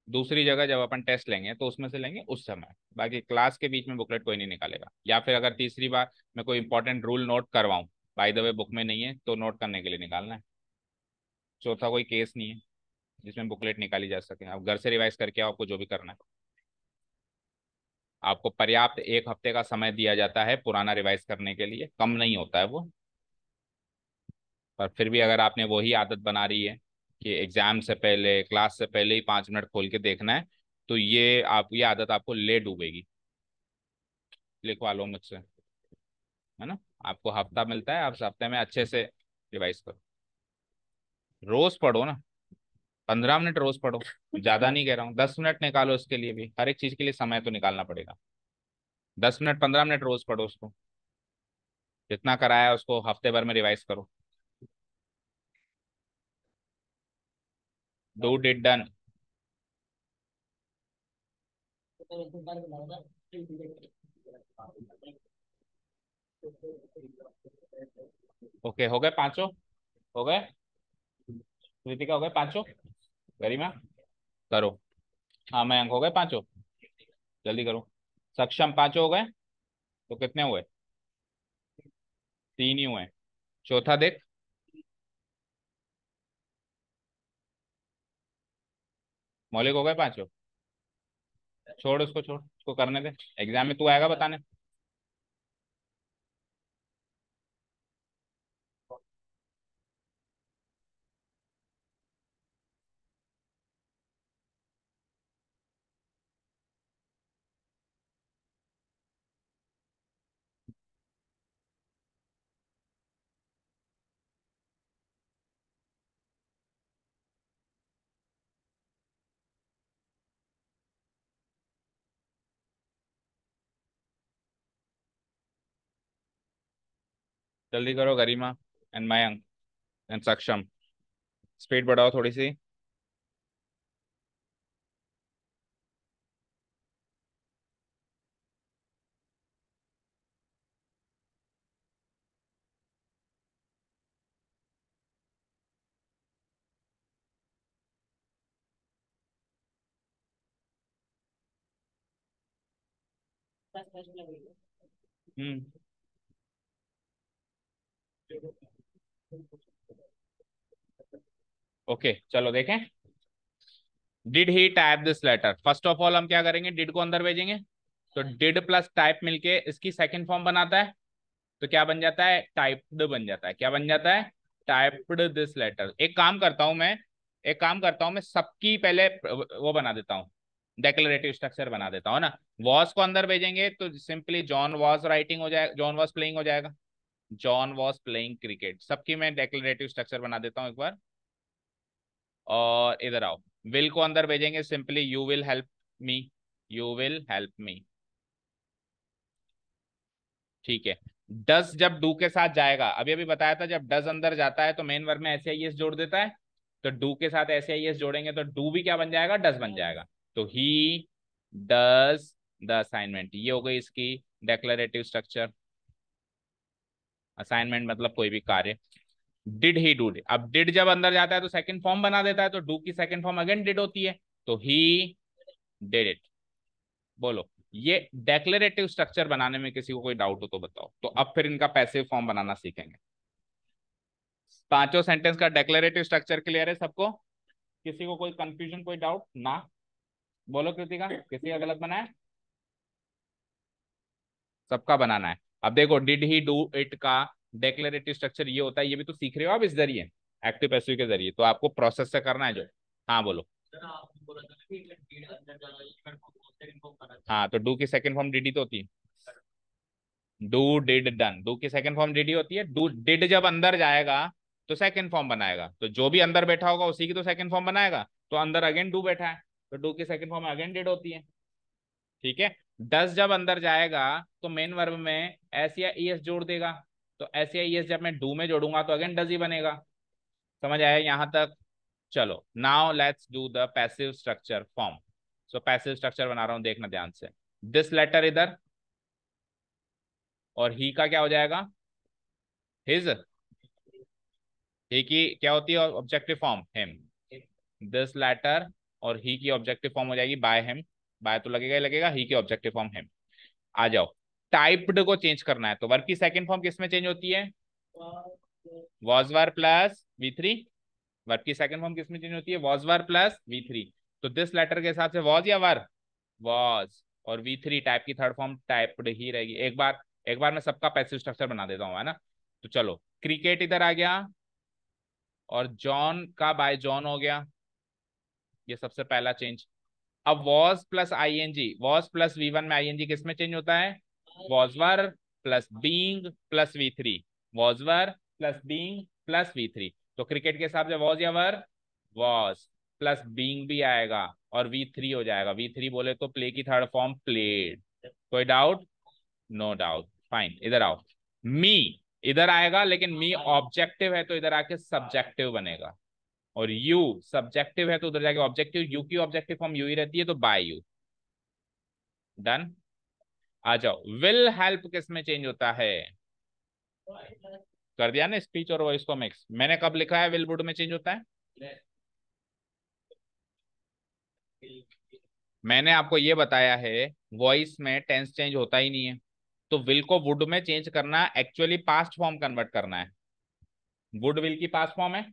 दूसरी जगह जब अपन टेस्ट लेंगे तो उसमें से लेंगे उस समय। बाकी क्लास के बीच में बुकलेट कोई नहीं निकालेगा। या फिर अगर तीसरी बार मैं कोई इंपॉर्टेंट रूल नोट करवाऊं, बाय द वे बुक में नहीं है, तो नोट करने के लिए निकालना है। चौथा कोई केस नहीं है जिसमें बुकलेट निकाली जा सके। आप घर से रिवाइज करके आओ, आपको जो भी करना है। आपको पर्याप्त एक हफ्ते का समय दिया जाता है पुराना रिवाइज करने के लिए, कम नहीं होता है वो। पर फिर भी अगर आपने वही आदत बना रही है कि एग्जाम से पहले, क्लास से पहले ही 5 मिनट खोल के देखना है, तो ये आदत आपको ले डूबेगी। लिखवा लो मुझसे, है ना। आपको हफ्ता मिलता है, आप इस हफ्ते में अच्छे से रिवाइज करो। रोज पढ़ो ना, 15 मिनट रोज पढ़ो। ज्यादा नहीं कह रहा हूँ, 10 मिनट निकालो इसके लिए भी। हर एक चीज के लिए समय तो निकालना पड़ेगा। 10 मिनट 15 मिनट रोज पढ़ो उसको। जितना कराया उसको हफ्ते भर में रिवाइज करो। Do did done. ओके, हो गए पांचों? हो गए? कृतिका हो गए पांचों? गरिमा करो। हाँ मयंक हो गए पांचों? जल्दी करो। सक्षम पांचों हो गए? तो कितने हुए? तीन ही हुए। चौथा देख। मौलिक हो गए पांचों? छोड़ उसको, छोड़ उसको, करने दे। एग्जाम में तू आएगा बताने। जल्दी करो Garima and Mayank and Saksham. Speed बढ़ाओ थोड़ी सी। हम्म। ओके चलो देखें। Did he type this letter? First of all हम क्या करेंगे, डिड को अंदर भेजेंगे। तो डिड प्लस टाइप मिलके इसकी सेकंड फॉर्म बनाता है। तो क्या बन जाता है? टाइप्ड बन जाता है। क्या बन जाता है? Typed this letter. एक काम करता हूं मैं, सबकी पहले वो बना देता हूँ, डेक्लरेटिव स्ट्रक्चर बना देता हूँ ना। वॉज को अंदर भेजेंगे तो सिंपली जॉन वॉज राइटिंग हो जाएगा, जॉन वॉज प्लेइंग हो जाएगा। जॉन वॉज प्लेइंग क्रिकेट, सबकी मैं डेक्लरेटिव स्ट्रक्चर बना देता हूँ एक बार। और इधर आओ, विल को अंदर भेजेंगे, simply you will help me. You will help me. ठीक है। डस जब डू के साथ जाएगा, अभी अभी बताया था, जब डस अंदर जाता है तो मेन वर्ब में एस आई एस जोड़ देता है, तो डू के साथ एस आई एस जोड़ेंगे तो डू भी क्या बन जाएगा, डस बन जाएगा। तो ही डज द असाइनमेंट, ये हो गई इसकी डेक्लरेटिव स्ट्रक्चर। असाइनमेंट मतलब कोई भी कार्य। डिड ही डू, अब डिड जब अंदर जाता है तो सेकंड फॉर्म बना देता है, तो डू की सेकंड फॉर्म अगेन डिड होती है, तो ही डिड इट। बोलो, ये डेक्लरेटिव स्ट्रक्चर बनाने में किसी को कोई डाउट हो तो बताओ। तो अब फिर इनका पैसिव फॉर्म बनाना सीखेंगे। पांचों सेंटेंस का डेक्लरेटिव स्ट्रक्चर क्लियर है सबको? किसी को कोई कंफ्यूजन, कोई डाउट ना? बोलो कृतिका, किसी का गलत बना है? सबका बनाना है। अब देखो, डिड ही डू इट का डेक्लरेटिव स्ट्रक्चर ये होता है, ये भी तो सीख रहे हो आप इस जरिए, एक्टिव पैसिव के जरिए, तो आपको प्रोसेस से करना है जो। हाँ बोलो। सर आपने बोला था ना कि लीड अंदर जाना है, सेकंड फॉर्म करना चाहिए। हाँ, तो डू की सेकंड फॉर्म डिड ही तो होती है। डू डिड डन, डू की सेकंड फॉर्म डिड ही होती है। डू डिड जब अंदर जाएगा तो सेकंड फॉर्म बनाएगा, तो जो भी अंदर बैठा होगा उसी की तो सेकंड फॉर्म बनाएगा, तो अंदर अगेन डू बैठा है, तो डू की सेकंड फॉर्म अगेन डिड होती है। ठीक है। डस जब अंदर जाएगा तो मेन वर्ब में एस या ई एस जोड़ देगा, तो एस या ई एस जब मैं डू में जोड़ूंगा तो अगेन डज ही बनेगा। समझ आया यहां तक? चलो, now let's do the passive structure form. So passive structure बना रहा हूं, देखना ध्यान से। दिस लेटर इधर, और ही का क्या हो जाएगा, हिज। ही की क्या होती है objective form, him. This letter, और ही की ऑब्जेक्टिव फॉर्म हो जाएगी बाय हिम। बाय तो लगेगा ही लगेगा, ही की ऑब्जेक्टिव फॉर्म हिम। आ जाओ, टाइप्ड को चेंज करना है, तो वर्ब की सेकंड फॉर्म किस में चेंज होती है, was were plus V three. Verb की सेकंड फॉर्म किस में चेंज होती है, was were plus V three. तो दिस लेटर के हिसाब से वॉज या वर, वॉज, और वी थ्री टाइप की थर्ड फॉर्म टाइप्ड ही रहेगी। एक बार मैं सबका पैसिव स्ट्रक्चर बना देता हूँ, है ना। तो चलो, क्रिकेट इधर आ गया, और जॉन का बाय जॉन हो गया, ये सबसे पहला चेंज। अब was plus ING, was plus V one में आईएनजी किस में चेंज होता है, was were plus being plus V three, was were plus being plus V three. तो क्रिकेट के हिसाब से वॉज या वर, वॉज, प्लस बीइंग भी आएगा, और वी थ्री हो जाएगा। वी थ्री बोले तो प्ले की थर्ड फॉर्म प्लेड। कोई डाउट? No doubt, fine. इधर आओ, मी इधर आएगा, लेकिन मी ऑब्जेक्टिव है तो इधर आके सब्जेक्टिव बनेगा, और यू सब्जेक्टिव है तो उधर जाके ऑब्जेक्टिव, यू की ऑब्जेक्टिव फॉर्म यू ही रहती है, तो बाय यू। डन। आ जाओ, विल हेल्प किस में चेंज होता है, कर दिया ना स्पीच और वॉइस को मिक्स। मैंने कब लिखा है विल वुड में चेंज होता है, मैंने आपको ये बताया है, वॉइस में टेंस चेंज होता ही नहीं है, तो विल को वुड में चेंज करना, एक्चुअली पास्ट फॉर्म कन्वर्ट करना है। वुड विल की पास्ट फॉर्म है,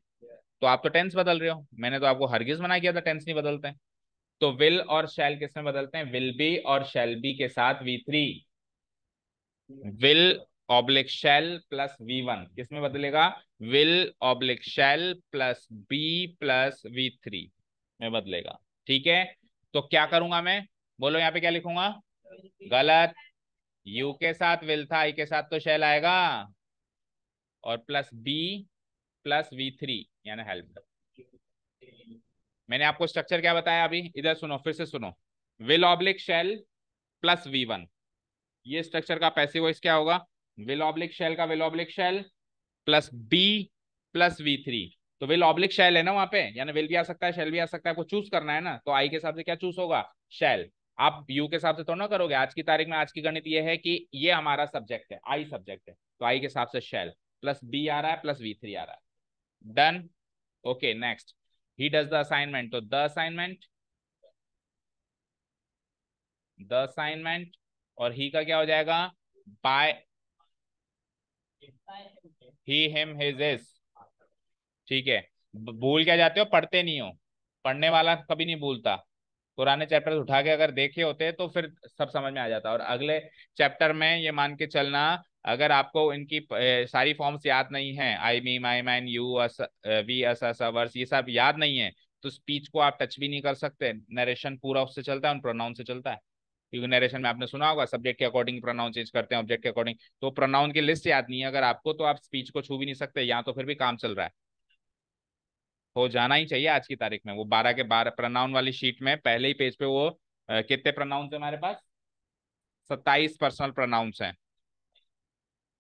तो आप तो टेंस बदल रहे हो, मैंने तो आपको हरगिज मना किया था टेंस नहीं बदलते हैं। तो विल और शैल किस में बदलते हैं, विल बी और शैल बी के साथ V three. Will oblique shall plus V one किस में बदलेगा, will oblique shall plus be plus V three में बदलेगा। ठीक है। तो क्या करूंगा मैं, बोलो यहाँ पे क्या लिखूंगा, गलत। यू के साथ विल था, आई के साथ तो शैल आएगा, और plus be plus V three यानी हेल्प। मैंने आपको स्ट्रक्चर क्या बताया अभी, इधर सुनो, फिर से सुनो। Will oblique shall plus V one, ये स्ट्रक्चर का पैसिव वॉइस क्या होगा, विल ऑब्लिक शैल का will oblique shall plus be plus V three. तो विल ऑब्लिक शैल है ना वहां पे, यानी विल भी आ सकता है शैल भी आ सकता है, आपको चूज करना है ना, तो आई के हिसाब से क्या चूज होगा, शैल। आप यू के हिसाब से थोड़ा ना करोगे, आज की तारीख में आज की गणित ये है कि ये हमारा सब्जेक्ट है, आई सब्जेक्ट है, तो आई के हिसाब से शैल, प्लस बी आ रहा है प्लस वी थ्री आ रहा है। Done. Okay next, he does the assignment, तो द असाइनमेंट, द असाइनमेंट, और ही का क्या हो जाएगा, by he him his is. ठीक है। भूल क्या जाते हो, पढ़ते नहीं हो, पढ़ने वाला कभी नहीं भूलता। पुराने चैप्टर उठा के अगर देखे होते तो फिर सब समझ में आ जाता, और अगले चैप्टर में ये मान के चलना, अगर आपको इनकी सारी फॉर्म्स याद नहीं है, I me my mine you us we us ours, ये सब याद नहीं है, तो स्पीच को आप टच भी नहीं कर सकते। नरेशन पूरा उससे चलता है, उन प्रोनाउन से चलता है, क्योंकि नरेशन में आपने सुना होगा सब्जेक्ट के अकॉर्डिंग प्रोनाउन चेंज करते हैं, ऑब्जेक्ट के अकॉर्डिंग, तो प्रोनाउन की लिस्ट याद नहीं है अगर आपको, तो आप स्पीच को छू भी नहीं सकते, यहाँ तो फिर भी काम चल रहा है। हो जाना ही चाहिए आज की तारीख में, वो 12 के 12 प्रोनाउन वाली शीट में पहले ही पेज पे वो कितने प्रोनाउंस है हमारे पास, 27 पर्सनल प्रोनाउंस हैं।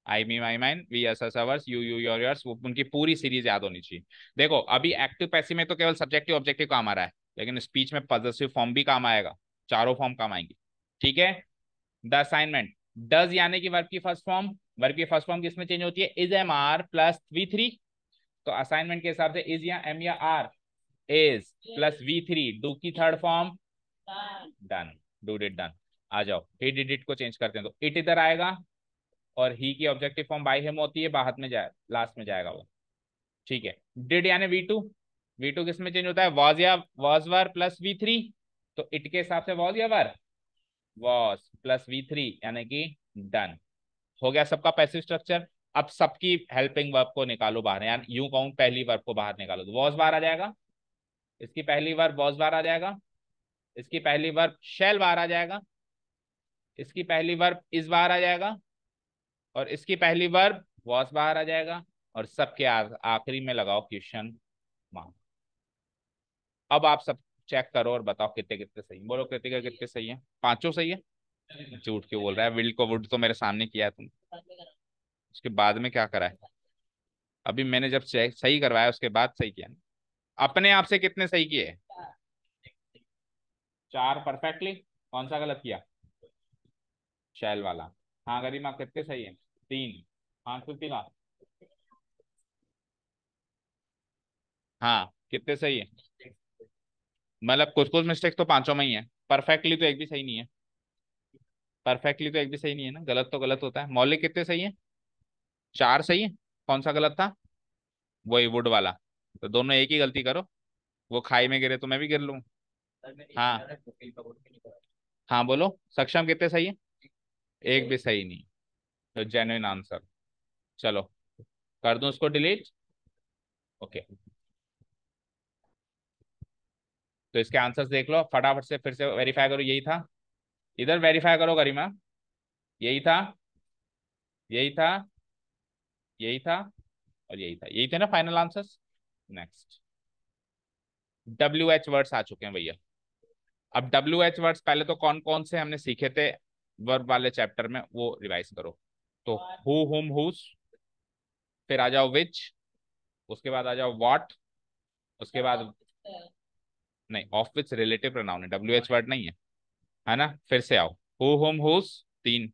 I me my mine, we us us ours, you your yours, वो उनकी पूरी सीरीज याद होनी चाहिए। देखो अभी एक्टिव पैसिव में तो केवल सब्जेक्टिव ऑब्जेक्टिव काम आ रहा है, लेकिन स्पीच में पॉजेसिव फॉर्म भी काम आएगा, चारों फॉर्म काम आएंगी। ठीक है। द असाइनमेंट, डज यानी कि वर्ब की फर्स्ट फॉर्म, वर्ब की फर्स्ट फॉर्म किसमें चेंज होती है, is am are plus V3। तो असाइनमेंट के हिसाब से इज या एम या are, is plus V3, do की third form done, do did done. आ जाओ ही डिड इट को चेंज करते हैं, तो इट इधर आएगा, और ही की ऑब्जेक्टिव फॉर्म बाई हिम होती है, बाद में जाए लास्ट में जाएगा वो। ठीक है। डिड यानी V2, V2 किस में चेंज होता है, वॉज या वॉज वर प्लस V3, तो इट के हिसाब से वॉज या वर, वॉज प्लस V3 यानी कि डन। हो गया सबका पैसिव स्ट्रक्चर। अब सबकी हेल्पिंग वर्ब को निकालो बाहर, यार यूं कहूं पहली वर्ब को बाहर निकालो, तो वॉज बाहर आ जाएगा, इसकी पहली वर्ब वॉज बाहर आ जाएगा, इसकी पहली वर्ब शैल बाहर आ जाएगा, इसकी पहली वर्ब इस बाहर आ जाएगा, और इसकी पहली वर्ब वॉज बाहर आ जाएगा, और सबके आखिरी में लगाओ क्वेश्चन मार्क। अब आप सब चेक करो और बताओ कितने कितने सही हैं। बोलो कृतिका कितने सही है, पांचों सही है। झूठ क्यों बोल रहा है, विल को वुड तो मेरे सामने किया है तुम, उसके बाद में क्या करा है, अभी मैंने जब चेक सही करवाया उसके बाद सही किया। अपने आप से कितने सही किए, 4 परफेक्टली, कौन सा गलत किया, शैल वाला। हाँ गरिमा कितने सही है, 3। हाँ कृतिका, हाँ कितने सही है, मतलब कुछ कुछ मिस्टेक तो पांचों में ही है, परफेक्टली तो एक भी सही नहीं है, परफेक्टली तो एक भी सही नहीं है ना, गलत तो गलत होता है। मौलिक कितने सही है, 4 सही है, कौन सा गलत था, वही वुड वाला। तो दोनों एक ही गलती करो, वो खाई में गिरे तो मैं भी गिर लूं। हाँ हाँ बोलो, सक्षम कितने सही है, एक भी सही नहीं, तो जेन्युइन आंसर। चलो कर दूं उसको डिलीट। ओके, तो इसके आंसर्स देख लो फटाफट से, फिर से वेरीफाई करो, यही था, इधर वेरीफाई करो गरिमा, यही था, यही था, यही था, और यही था, यही थे ना final answers. Next, WH words आ चुके हैं भैया। अब WH वर्ड्स पहले तो कौन कौन से हमने सीखे थे वर्ब वाले चैप्टर में, वो रिवाइज करो। तो हु हुम हुज, फिर आ जाओ विच, उसके बाद आ जाओ व्हाट, उसके बाद नहीं, ऑफ विच रिलेटिव प्रोनाउन है, WH वर्ड नहीं है ना। फिर से आओ, हु हुम हुज 3,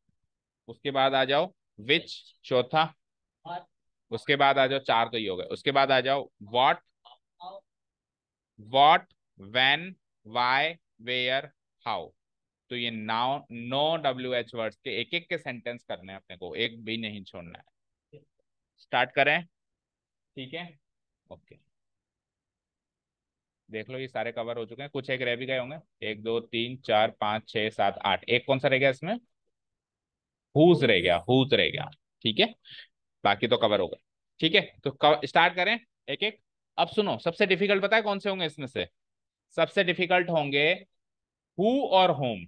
उसके बाद आ जाओ विच चौथा, उसके बाद आ जाओ 4 तो ये हो गए, उसके बाद आ जाओ what when why where how. तो ये नाउ नो WH वर्ड्स के एक एक के सेंटेंस करने हैं अपने को, एक भी नहीं छोड़ना है। स्टार्ट करें, ठीक है। ओके, देख लो ये सारे कवर हो चुके हैं, कुछ एक रह भी गए होंगे, 1 2 3 4 5 6 7 8, एक कौन सा रह गया इसमें, हुज रह गया, हुज रह गया। ठीक है, बाकी तो कवर हो गए। ठीक है, तो स्टार्ट करें एक एक। अब सुनो, सबसे डिफिकल्ट पता है कौन से होंगे इसमें से, सबसे डिफिकल्ट होंगे हु और होम।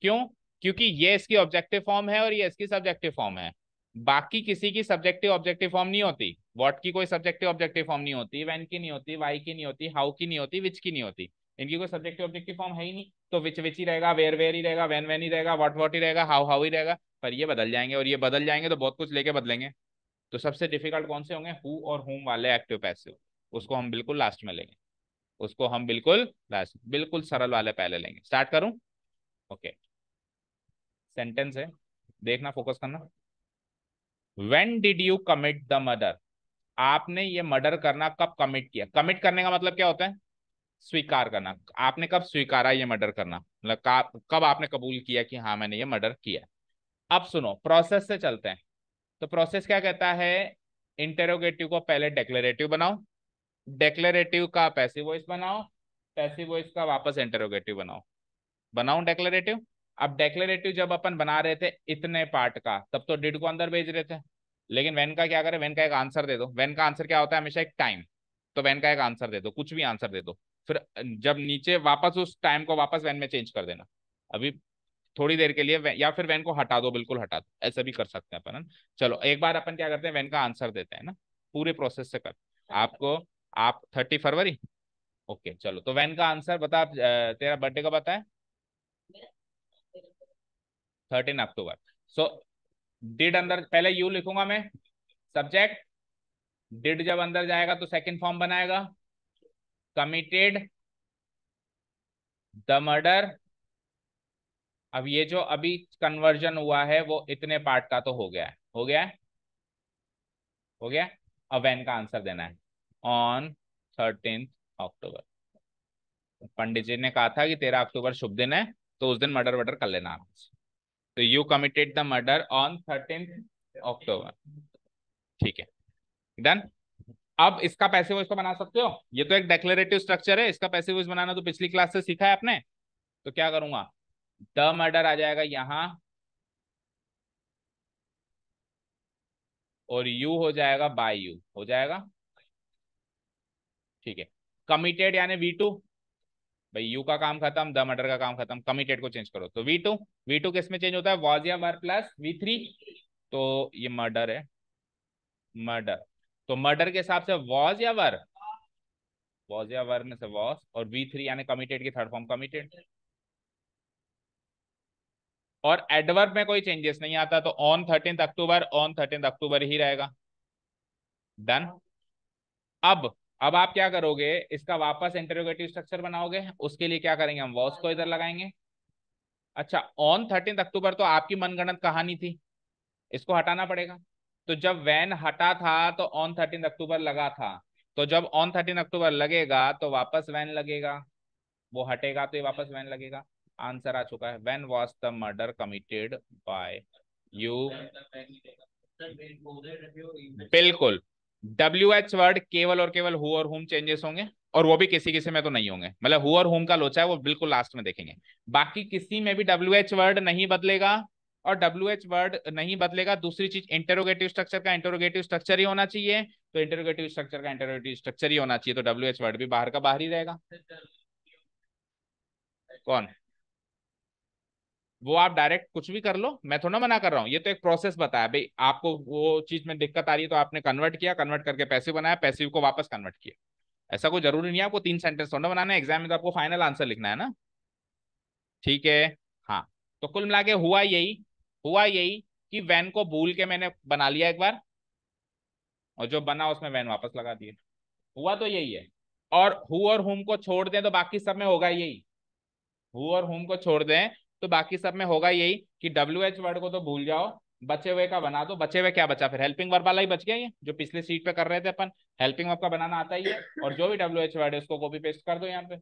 क्यों, क्योंकि ये इसकी ऑब्जेक्टिव फॉर्म है और ये इसकी सब्जेक्टिव फॉर्म है, बाकी किसी की सब्जेक्टिव ऑब्जेक्टिव फॉर्म नहीं होती। व्हाट की कोई सब्जेक्टिव ऑब्जेक्टिव फॉर्म नहीं होती, व्हेन की नहीं होती, वाई की नहीं होती, हाउ की नहीं होती, विच की नहीं होती, इनकी कोई सब्जेक्टिव ऑब्जेक्टिव फॉर्म है ही नहीं। तो विच ही रहेगा, वेयर ही रहेगा, व्हेन ही रहेगा, व्हाट ही रहेगा, हाउ ही रहेगा। पर ये बदल जाएंगे, और ये बदल जाएंगे तो बहुत कुछ लेके बदलेंगे। तो सबसे डिफिकल्ट कौन से होंगे, हु और होम वाले एक्टिव पैसिव, उसको हम बिल्कुल लास्ट में लेंगे, उसको हम बिल्कुल लास्ट, बिल्कुल सरल वाले पहले लेंगे। स्टार्ट करूं, ओके। सेंटेंस है, देखना फोकस करना। When did you commit the murder, आपने ये मर्डर करना कब कमिट किया, कमिट करने का मतलब क्या होता है, स्वीकार करना। आपने कब स्वीकारा ये मर्डर करना, मतलब कब आपने कबूल किया कि हाँ मैंने ये मर्डर किया। अब सुनो प्रोसेस से चलते हैं। तो प्रोसेस क्या कहता है, इंटेरोगेटिव को पहले डेक्लेरेटिव बनाओ, डेक्लेरेटिव का पैसिव वॉइस बनाओ, पैसिव वॉइस का वापस इंटेरोगेटिव बनाओ, बनाऊं डेक्लेरेटिव। अब डेक्लेरेटिव जब अपन बना रहे थे इतने पार्ट का, तब तो डिड को अंदर भेज रहे थे, लेकिन वेन का क्या करें, वेन का एक आंसर दे दो। वेन का आंसर क्या होता है, हमेशा एक टाइम। तो वेन का एक आंसर दे दो, कुछ भी आंसर दे दो, फिर जब नीचे वापस उस टाइम को वापस वेन में चेंज कर देना। अभी थोड़ी देर के लिए या फिर वेन को हटा दो, बिल्कुल हटा दो, ऐसा भी कर सकते हैं अपन, है ना? चलो एक बार अपन क्या करते हैं, वेन का आंसर देते हैं ना, पूरे प्रोसेस से कर आपको। आप 30 फरवरी, ओके चलो, तो वेन का आंसर बता, तेरा बर्थडे कब आता है, 13 अक्टूबर। सो डिड अंदर पहले यू लिखूंगा मैं, सब्जेक्ट, डिड जब अंदर जाएगा तो सेकंड फॉर्म बनाएगा, कमिटेड द मर्डर। अब ये जो अभी कन्वर्जन हुआ है वो इतने पार्ट का तो हो गया है, हो गया है, हो गया। अब वैन का आंसर देना है, ऑन 13 अक्टूबर। पंडित जी ने कहा था कि 13 अक्टूबर शुभ दिन है, तो उस दिन मर्डर वर्डर कर लेना आराम से। तो you committed the murder on 13 अक्टूबर। ठीक है, डन। अब इसका पैसिव वॉइस तो बना सकते हो, ये तो एक डेक्लेरेटिव स्ट्रक्चर है, इसका पैसिव वॉइस बनाना तो पिछली क्लास से सीखा है आपने। तो क्या करूंगा, द मर्डर आ जाएगा यहां, और यू हो जाएगा बाय यू, हो जाएगा। ठीक है, कमिटेड यानी वी टू, भाई यू का काम खत्म, द मर्डर का काम खत्म, कमिटेड को चेंज करो तो वी टू। वी टू किस में चेंज होता है, वॉज या वर प्लस वी3। तो ये मर्डर है, मर्डर। तो मर्डर के हिसाब से वॉज या वर, वॉज या वर में से वॉज, और वी3 यानी कमिटेड की थर्ड फॉर्म कमिटेड। और एडवर्ब में कोई चेंजेस नहीं आता, तो ऑन 13 अक्टूबर, ऑन 13 अक्टूबर ही रहेगा। डन। अब आप क्या करोगे, इसका वापस इंटरोगेटिव स्ट्रक्चर बनाओगे, उसके लिए क्या करेंगे, हम वॉज को इधर लगाएंगे। अच्छा, ऑन 13 अक्टूबर तो आपकी मनगढ़ंत कहानी थी, इसको हटाना पड़ेगा। तो जब वैन हटा था तो ऑन 13 अक्टूबर लगा था, तो जब ऑन 13 अक्टूबर लगेगा तो वापस वैन लगेगा, वो हटेगा तो ये वापस वैन लगेगा। आंसर आ चुका है, when was the murder committed bye you. बिल्कुल, WH वर्ड केवल और केवल हु और हुम चेंजेस होंगे, और वो भी किसी किसी में तो नहीं होंगे, मतलब हु और हुम का लोचा है वो बिल्कुल लास्ट में देखेंगे। बाकी किसी में भी WH वर्ड नहीं बदलेगा। और WH वर्ड नहीं बदलेगा, दूसरी चीज इंटरोगेटिव स्ट्रक्चर का इंटरोगेटिव स्ट्रक्चर ही होना चाहिए, तो इंटरोगेटिव स्ट्रक्चर का इंटरोगेटिव स्ट्रक्चर ही होना चाहिए, तो WH वर्ड भी बाहर का बाहर ही रहेगा। कौन, वो आप डायरेक्ट कुछ भी कर लो, मैं थोड़ा मना कर रहा हूँ, ये तो एक प्रोसेस बताया भाई आपको, वो चीज में दिक्कत आ रही है तो आपने कन्वर्ट किया, कन्वर्ट करके पैसिव बनाया, पैसिव को वापस कन्वर्ट किया। ऐसा कोई जरूरी नहीं है आपको 3 सेंटेंस थोड़ा बनाना है, एग्जाम में तो आपको फाइनल आंसर लिखना है ना। ठीक है। हाँ, तो कुल मिला के हुआ यही कि वैन को भूल के मैंने बना लिया एक बार, और जो बना उसमें वैन वापस लगा दिए, हुआ तो यही है। और हु और हुम को छोड़ दें तो बाकी सब में होगा यही, हु और हुम को छोड़ दें तो बाकी सब में होगा यही कि WH वर्ड को तो भूल जाओ, बचे हुए का बना दो। बचे हुए क्या बचा फिर, हेल्पिंग वर्ब वाला ही बच गया, ये जो पिछले सीट पे कर रहे थे अपन, हेल्पिंग वर्ब का बनाना आता ही है, और जो भी WH वर्ड है उसको कॉपी पेस्ट कर दो यहाँ पे।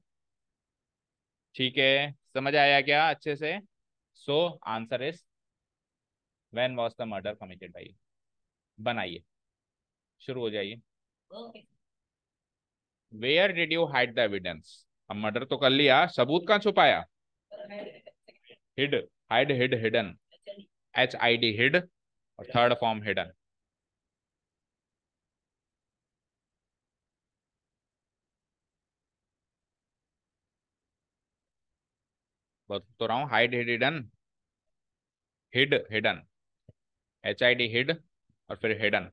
ठीक है, समझ आया क्या अच्छे से। So answer is when was the murder committed by. बनाइए, शुरू हो जाइए। Where did you hide the evidence, अब मर्डर तो कर लिया, सबूत कहाँ छुपाया, hid, hide hid hidden, HID hid, और थर्ड फॉर्म हिडन। बता तो रहा हूँ, hide hid hidden, hid hidden, HID hid, और फिर हिडन।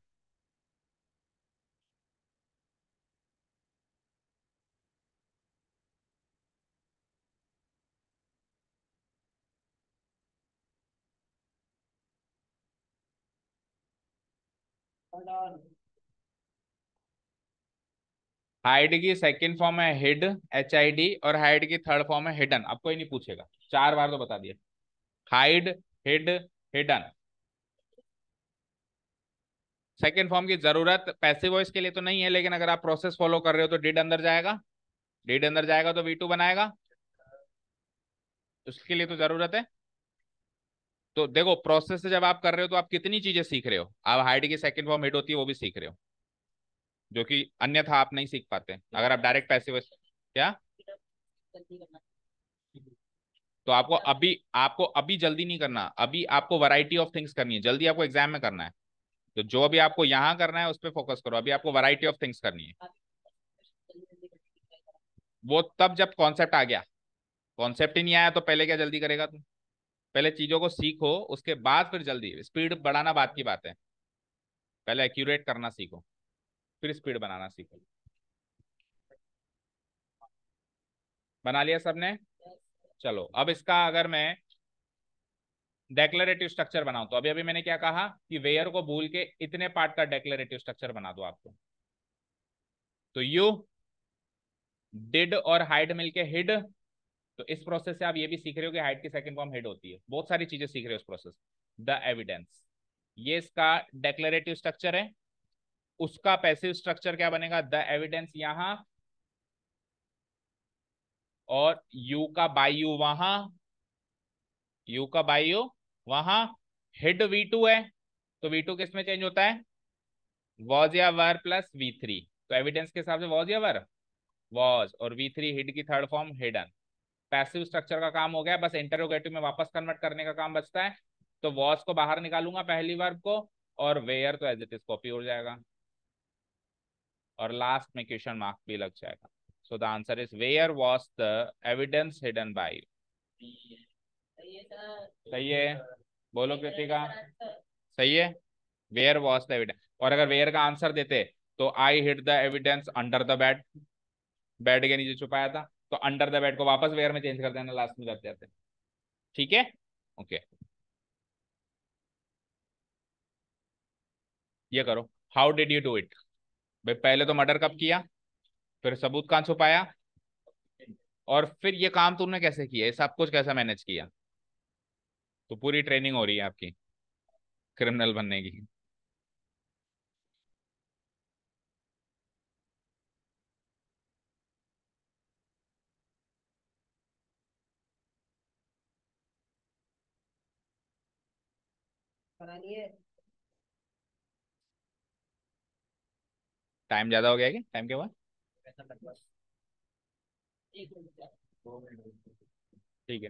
हाइड की सेकंड फॉर्म है हिड, HID, और हाइड की थर्ड फॉर्म है हिडन। अब कोई नहीं पूछेगा, 4 बार तो बता दिया, hide, hid, hidden. Second form की जरूरत पैसिव वॉइस के लिए तो नहीं है, लेकिन अगर आप प्रोसेस फॉलो कर रहे हो तो डिड अंदर जाएगा, डिड अंदर जाएगा तो V2 बनाएगा, उसके लिए तो जरूरत है। तो देखो, प्रोसेस से जब आप कर रहे हो तो आप कितनी चीजें सीख रहे हो, आप हाइड की सेकंड फॉर्म हिड होती है वो भी सीख रहे हो, जो कि अन्यथा आप नहीं सीख पाते अगर आप डायरेक्ट पैसिव। क्या, तो आपको अभी जल्दी नहीं करना, अभी आपको वैरायटी ऑफ थिंग्स करनी है, जल्दी आपको एग्जाम में करना है। तो जो अभी आपको यहाँ करना है उस पर फोकस करो, अभी आपको वैरायटी ऑफ थिंग्स करनी है। वो तब जब कॉन्सेप्ट आ गया, कॉन्सेप्ट ही नहीं आया तो पहले क्या जल्दी करेगा तू, पहले चीजों को सीखो, उसके बाद फिर जल्दी, स्पीड बढ़ाना बात की बात है, पहले एक्यूरेट करना सीखो, फिर स्पीड बनाना सीखो। बना लिया सबने। चलो अब इसका अगर मैं डेक्लरेटिव स्ट्रक्चर बनाओ। तो अभी अभी मैंने क्या कहा कि वेयर को भूल के इतने पार्ट का डेक्लरेटिव स्ट्रक्चर बना दो आपको। तो यू, डिड और हाइड मिलके हिड। तो इस प्रोसेस से आप ये भी सीख रहे हो कि हाइड की सेकंड फॉर्म हिड होती है। बहुत सारी चीजें सीख रहे हो इस प्रोसेस। द एविडेंस, ये इसका डेक्लरेटिव स्ट्रक्चर है। उसका पैसिव स्ट्रक्चर क्या बनेगा? द एविडेंस यहां, और यू का बाई यू वहां, यू का बाई यू वहां। हिड V2 है, तो V2 किस में चेंज होता है? वॉज या वर प्लस V3। तो एविडेंस के हिसाब से वॉज या वर? वॉज। और V3 हिड की third form hidden. Passive structure का काम हो गया, बस इंटरोगेटिव में वापस कन्वर्ट करने का काम बचता है। तो वॉज को बाहर निकालूंगा पहली वर्ब को, और वेयर तो एज इट इज कॉपी हो जाएगा, और लास्ट में क्वेश्चन मार्क भी लग जाएगा। So the answer is where was the evidence hidden by. सही है, बोलो कृतिका। सही है, वेयर वॉज द एविडेंस। और अगर वेयर का आंसर देते तो I hid the evidence under the bed, bed के नीचे छुपाया था, तो अंडर द बेड को वापस वेयर में चेंज कर देना लास्ट में जाते जाते। ठीक है, ओके। ये करो, how did you do it. भाई पहले तो मर्डर कब किया, फिर सबूत कहाँ छुपाया, और फिर ये काम तुमने कैसे किया, ये सब कुछ कैसे मैनेज किया। तो पूरी ट्रेनिंग हो रही है आपकी क्रिमिनल बनने की। टाइम ज्यादा हो गया है क्या? टाइम क्या हुआ? ठीक है,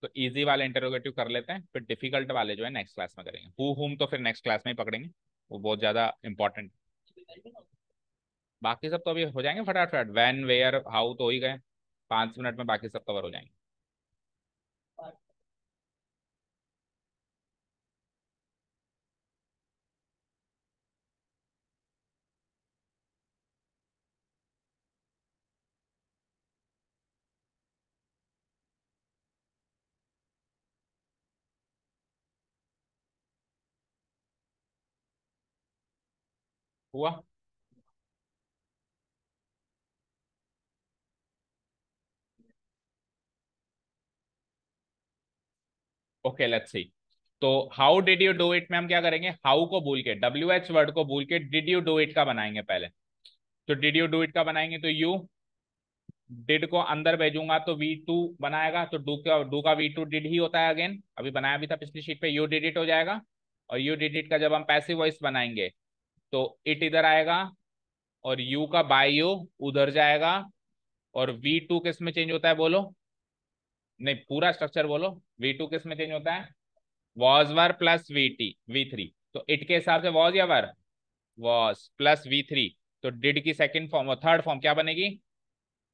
तो इजी वाले इंटरोगेटिव कर लेते हैं, फिर डिफिकल्ट वाले जो है नेक्स्ट क्लास में करेंगे। हु हुम तो फिर नेक्स्ट क्लास में ही पकड़ेंगे, वो बहुत ज्यादा इंपॉर्टेंट। बाकी सब तो अभी हो जाएंगे फटाफट। व्हेन, वेयर, हाउ तो हो ही गए, 5 मिनट में बाकी सब कवर हो जाएंगे। हुआ? Okay, let's see. तो how did you do it में हम क्या करेंगे, हाउ को भूल के, WH वर्ड को भूल के डिड यू डू इट का बनाएंगे पहले। तो डिड यू डू इट का बनाएंगे तो यू, डिड को अंदर भेजूंगा तो V2 बनाएगा, तो डू का V2 डिड ही होता है अगेन, अभी बनाया भी था पिछली शीट पे। यू डिड इट हो जाएगा, और यू डिड इट का जब हम पैसिव वॉइस बनाएंगे तो इट इधर आएगा, और यू का बाय यू उधर जाएगा, और V2 किस में चेंज होता है बोलो? नहीं, पूरा स्ट्रक्चर बोलो। V2 किस में चेंज होता है? Was were plus V3। तो इट के हिसाब से वॉज या वर? Was plus V3। तो डिड की सेकंड फॉर्म और थर्ड फॉर्म क्या बनेगी?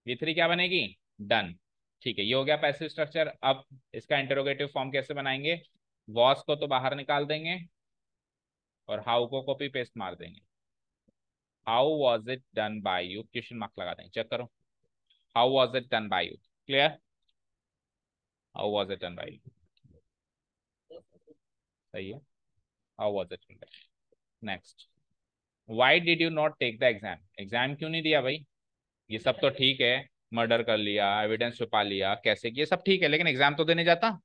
V3 क्या बनेगी? डन। ठीक है, ये हो गया पैसिव स्ट्रक्चर। अब इसका इंटरोगेटिव फॉर्म कैसे बनाएंगे? वॉज को तो बाहर निकाल देंगे, और हाउ को कॉपी पेस्ट मार देंगे। How was it done by you, question mark लगा देंगे, चेक करो। How was it done by you? Clear? How was it done by you? सही है, how was it done by. Next, why did you not take the exam. Exam क्यों नहीं दिया भाई? ये सब तो ठीक है, मर्डर कर लिया, एविडेंस छुपा लिया, कैसे किया, सब ठीक है, लेकिन एग्जाम तो देने जाता।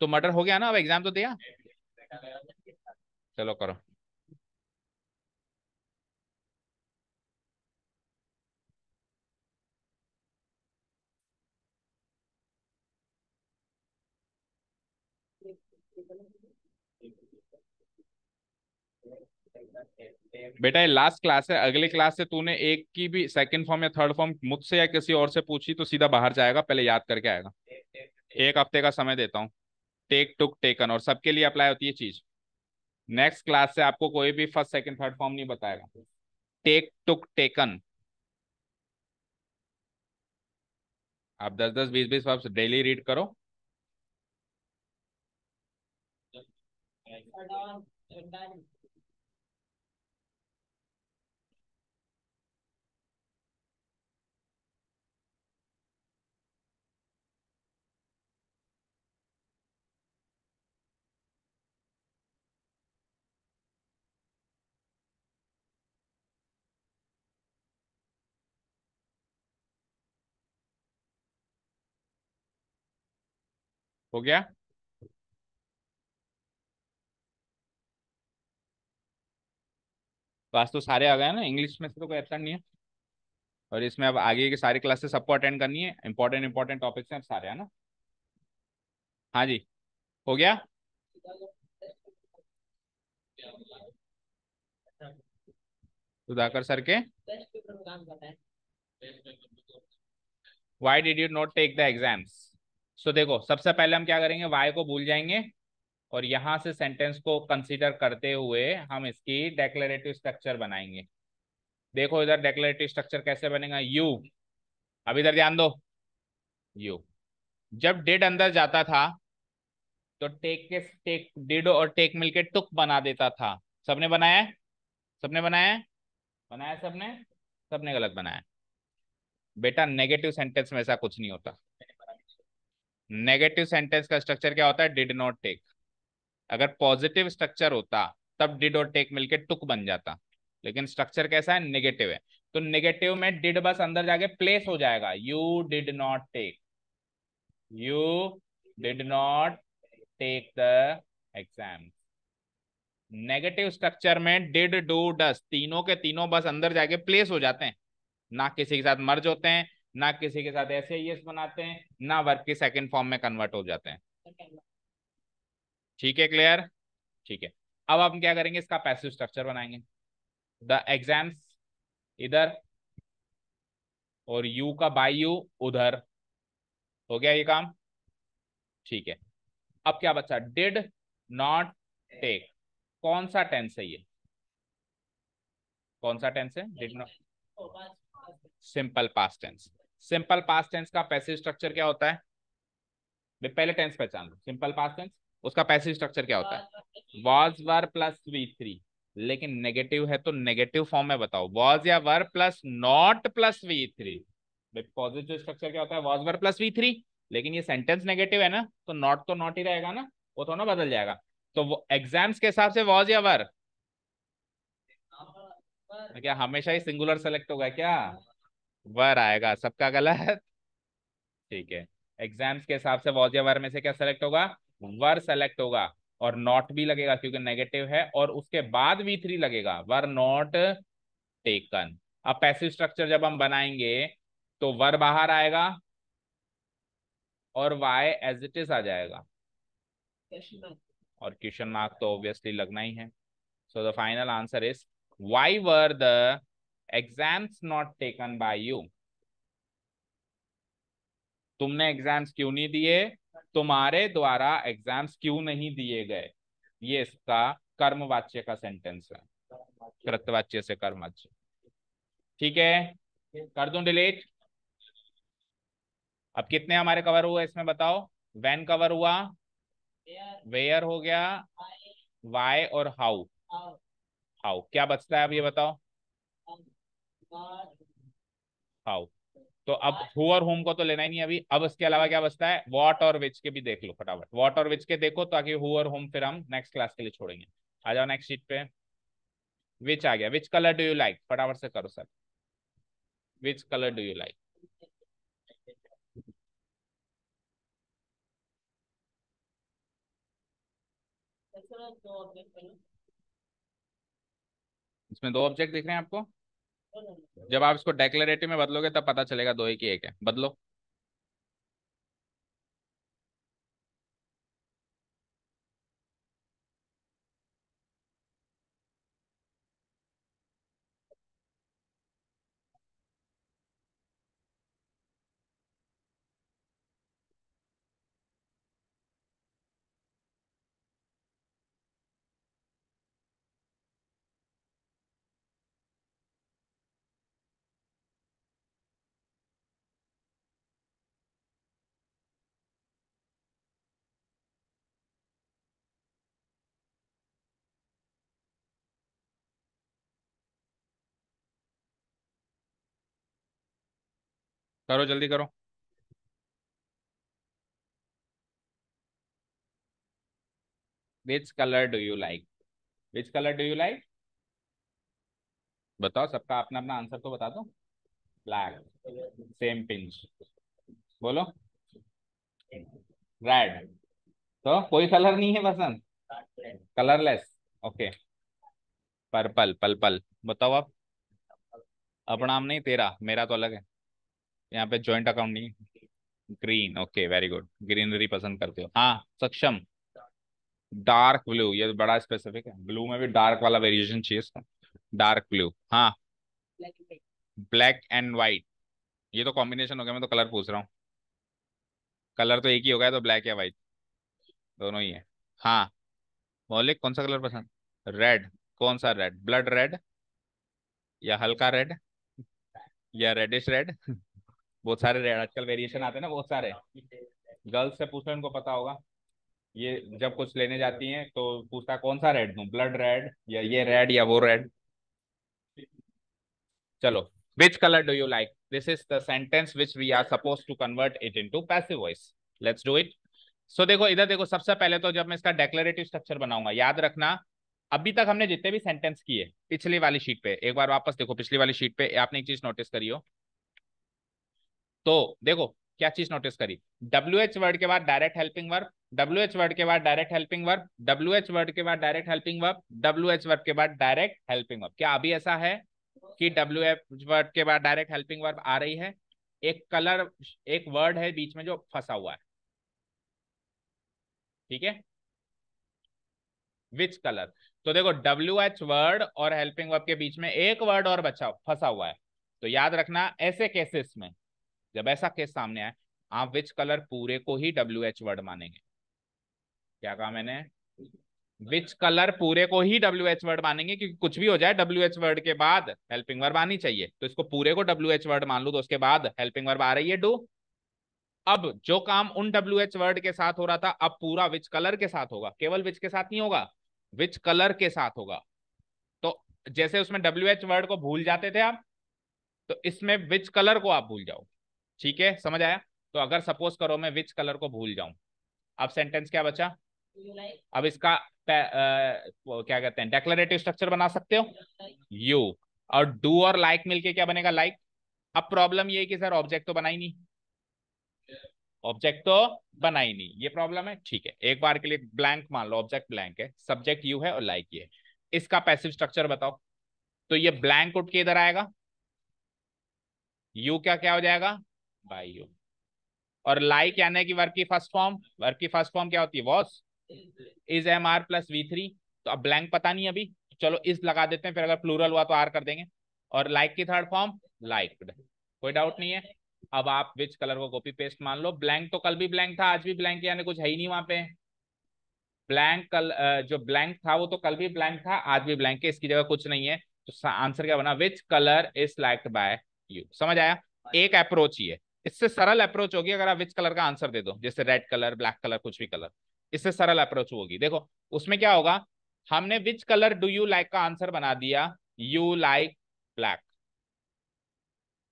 तो मर्डर हो गया ना, अब एग्जाम तो दिया। चलो करो। बेटा ये लास्ट क्लास है, अगली क्लास से तूने एक की भी सेकंड फॉर्म या थर्ड फॉर्म मुझसे या किसी और से पूछी तो सीधा बाहर जाएगा, पहले याद करके आएगा। 1 हफ्ते का समय देता हूँ। टेक, टुक, टेकन, और सबके लिए अप्लाई होती है चीज। नेक्स्ट क्लास से आपको कोई भी फर्स्ट सेकंड थर्ड फॉर्म नहीं बताएगा। टेक, टुक, टेकन। आप 10-10, 20-20 वर्ब्स डेली रीड करो। हो गया। तो आज तो सारे आ गए ना, इंग्लिश में से तो कोई ऐसा नहीं है। और इसमें अब आगे की सारी क्लासेस सबको अटेंड करनी है, इंपॉर्टेंट इंपॉर्टेंट टॉपिक्स हैं सारे, है ना। हाँ जी, हो गया। सुधाकर सर के टेस्ट पेपर में काम करता है। Why did you not take the exams. So देखो, सबसे पहले हम क्या करेंगे, वाई को भूल जाएंगे और यहां से सेंटेंस को कंसीडर करते हुए हम इसकी डेक्लेरेटिव स्ट्रक्चर बनाएंगे। देखो इधर डेक्लेरेटिव स्ट्रक्चर कैसे बनेगा, यू। अब इधर ध्यान दो, यू जब डिड अंदर जाता था तो टेक के टेक, डिड और टेक मिलके टुक बना देता था। सबने बनाया है, सबने बनाया है, बनाया सबने, सबने गलत बनाया। बेटा नेगेटिव सेंटेंस में ऐसा कुछ नहीं होता। नेगेटिव सेंटेंस का स्ट्रक्चर क्या होता है, डिड नॉट टेक। अगर पॉजिटिव स्ट्रक्चर होता तब डिड और टेक मिलके टुक बन जाता, लेकिन स्ट्रक्चर कैसा है, नेगेटिव है। तो नेगेटिव में डिड बस अंदर जाके प्लेस हो जाएगा, you did not take, you did not take the exam. Negative structure में डिड डू डस तीनों के तीनों बस अंदर जाके प्लेस हो जाते हैं, ना किसी के साथ मर्ज होते हैं, ना किसी के साथ ऐसे यस बनाते हैं, ना वर्ब की सेकंड फॉर्म में कन्वर्ट हो जाते हैं। ठीक है, क्लियर। ठीक है। अब हम क्या करेंगे, इसका पैसिव स्ट्रक्चर बनाएंगे। द एग्जाम्स इधर और यू का बाय यू उधर। हो गया ये काम। ठीक है। अब क्या बचा, डिड नॉट टेक। कौन सा टेंस है ये, कौन सा टेंस है, did not, simple past tense. Simple past tense का पैसिव स्ट्रक्चर क्या होता है, पहले टेंस पहचान लो। सिंपल पास्ट टेंस, उसका पैसिव स्ट्रक्चर क्या होता है, was were plus V three. लेकिन नेगेटिव है तो नेगेटिव फॉर्म में बताओ, वॉज या were plus not plus V three. Positive structure क्या होता है, was were plus V three. लेकिन ये सेंटेंस नेगेटिव है ना, तो नॉट ही रहेगा ना, वो थोड़ा ना बदल जाएगा। तो वो एग्जाम्स के हिसाब से वॉज या वर, क्या हमेशा ही सिंगुलर सेलेक्ट होगा क्या, वर आएगा, सबका गलत। ठीक है। एग्जाम्स के हिसाब से वॉज या वर में से क्या सेलेक्ट होगा, वर सेलेक्ट होगा। और नॉट भी लगेगा क्योंकि नेगेटिव है, और उसके बाद वी थ्री लगेगा, वर नॉट टेकन। अब पैसिव स्ट्रक्चर जब हम बनाएंगे तो वर बाहर आएगा और वाई एज इट इज आ जाएगा, और क्वेश्चन मार्क तो ऑब्वियसली लगना ही है। So the final answer is why were the exams not taken by you. तुमने एग्जाम्स क्यों नहीं दिए, तुम्हारे द्वारा एग्जाम्स क्यों नहीं दिए गए। ये इसका कर्मवाच्य का सेंटेंस है, कृतवाच्य से कर्मवाच्य। ठीक है, कर दूं डिलीट। अब कितने हमारे कवर हुए इसमें बताओ, व्हेन कवर हुआ, वेयर हो गया, वाई और हाउ। हाउ क्या बचता है अब ये बताओ, हाउ। तो अब हु और होम को तो लेना ही नहीं अभी, अब इसके अलावा क्या बचता है, वॉट और विच के भी देख लो फटाफट, वॉट और विच के देखो, ताकि हु और होम फिर हम नेक्स्ट क्लास के लिए छोड़ेंगे। आ जाओ नेक्स्ट शीट पे। विच आ गया, which colour do you like, फटाफट से करो sir, which colour do you like. इसमें दो ऑब्जेक्ट दिख रहे हैं आपको, जब आप इसको डेक्लेरेटिव में बदलोगे तब पता चलेगा दो है कि एक है, बदलो। करो जल्दी करो। Which colour do you like, which colour do you like, बताओ, सबका अपना अपना आंसर तो बता दो। ब्लैक, सेम पिंच, बोलो। रेड, तो कोई कलर नहीं है पसंद? ट्रांसपेरेंट। कलरलेस। ओके। पर्पल, पल बताओ आप। अपनाम नहीं तेरा, मेरा तो अलग है। यहाँ पे जॉइंट अकाउंट नहीं है। Green, okay very good, greenery पसंद करते हो, हाँ सक्षम। डार्क ब्लू, ये बड़ा स्पेसिफिक है, ब्लू में भी डार्क वाला वेरिएशन चाहिए इसका। डार्क ब्लू, हाँ। ब्लैक एंड व्हाइट, ये तो कॉम्बिनेशन हो गया, मैं तो कलर पूछ रहा हूँ। कलर तो एक ही होगा, तो ब्लैक या व्हाइट दोनों ही है। हाँ। मौलिक कौन सा कलर पसंद? रेड। कौन सा रेड? ब्लड रेड या हल्का रेड या रेडिश रेड? बहुत सारे रेड आजकल वेरिएशन आते हैं ना, बहुत सारे। गर्ल्स से पूछो, इनको पता होगा। ये जब कुछ लेने जाती हैं तो पूछता है कौन सा रेड दूं, ब्लड रेड या ये रेड या वो रेड। चलो, which color do you like? This is the sentence which we are supposed to convert it into passive voice. Let's do it. So देखो इधर देखो, सबसे पहले तो जब मैं इसका डेक्लरेटिव स्ट्रक्चर बनाऊंगा, याद रखना अभी तक हमने जितने भी सेंटेंस किए पिछली वाली शीट पे, एक बार वापस देखो पिछली वाली शीट पे, आपने एक चीज नोटिस करी हो तो देखो, क्या चीज नोटिस करी? डब्ल्यू एच वर्ड के बाद direct helping verb, W H word के बाद direct helping verb, W H word के बाद direct helping verb, W H word के बाद डायरेक्ट हेल्पिंग वर्ब। क्या अभी ऐसा है कि डब्ल्यू एच वर्ड के बाद डायरेक्ट हेल्पिंग वर्ब आ रही है? एक कलर, एक वर्ड है बीच में जो फंसा हुआ है, ठीक है? Which colour. तो देखो डब्ल्यू एच वर्ड और हेल्पिंग वर्ब के बीच में एक वर्ड और बचा फंसा हुआ है। तो याद रखना ऐसे केसेस में, जब ऐसा केस सामने आए, आप विच कलर पूरे को ही डब्ल्यू एच वर्ड मानेंगे। क्या कहा मैंने? विच कलर पूरे को ही डब्ल्यू एच वर्ड मानेंगे, क्योंकि कुछ भी हो जाए डब्ल्यू एच वर्ड के बाद हेल्पिंग वर्ब आनी चाहिए, तो इसको पूरे को डब्ल्यू एच वर्ड मान लो, तो उसके बाद हेल्पिंग वर्ब आ रही है डू। अब जो काम उन डब्ल्यू एच वर्ड के साथ हो रहा था, अब पूरा विच कलर के साथ होगा, केवल विच के साथ नहीं होगा, विच कलर के साथ होगा। तो जैसे उसमें डब्ल्यू एच वर्ड को भूल जाते थे आप, तो इसमें विच कलर को आप भूल जाओ। ठीक है, समझ आया? तो अगर सपोज करो मैं विच कलर को भूल जाऊं, अब सेंटेंस क्या बचा? अब इसका वो क्या कहते हैं, डेक्लरेटिव स्ट्रक्चर बना सकते हो, यू। और डू और लाइक मिलके क्या बनेगा? लाइक। अब प्रॉब्लम ये है कि सर ऑब्जेक्ट तो बना ही नहीं, ऑब्जेक्ट तो बना ही नहीं, ये प्रॉब्लम है। ठीक है, एक बार के लिए ब्लैंक मान लो, ऑब्जेक्ट ब्लैंक है, सब्जेक्ट यू है और लाइक ये है। इसका पैसिव स्ट्रक्चर बताओ। तो ये ब्लैंक उठ के इधर आएगा, यू क्या क्या हो जाएगा? By you. और लाइक यानी कि वर्ब की फर्स्ट फॉर्म, वर्ब की फर्स्ट फॉर्म क्या होती है? Was. Is am are plus V three. तो अब ब्लैंक पता नहीं अभी, चलो इस लगा देते हैं, फिर अगर प्लूरल हुआ तो आर कर देंगे। और लाइक की थर्ड फॉर्म लाइक्ड, कोई डाउट नहीं है। अब आप विच कलर को कॉपी पेस्ट मान लो, ब्लैंक तो कल भी ब्लैंक था, आज भी ब्लैंक, यानी कुछ है ही नहीं वहां पे। ब्लैंक कल जो ब्लैंक था वो तो कल भी ब्लैंक था, आज भी ब्लैंक है, इसकी जगह कुछ नहीं है। तो आंसर क्या बना? Which colour is liked by you. समझ आया? एक अप्रोच ही है, इससे सरल अप्रोच होगी अगर आप विच कलर का आंसर दे दो, जैसे रेड कलर, ब्लैक कलर, कुछ भी कलर, इससे सरल अप्रोच होगी। देखो उसमें क्या होगा, हमने which colour do you like का आंसर बना दिया, यू लाइक ब्लैक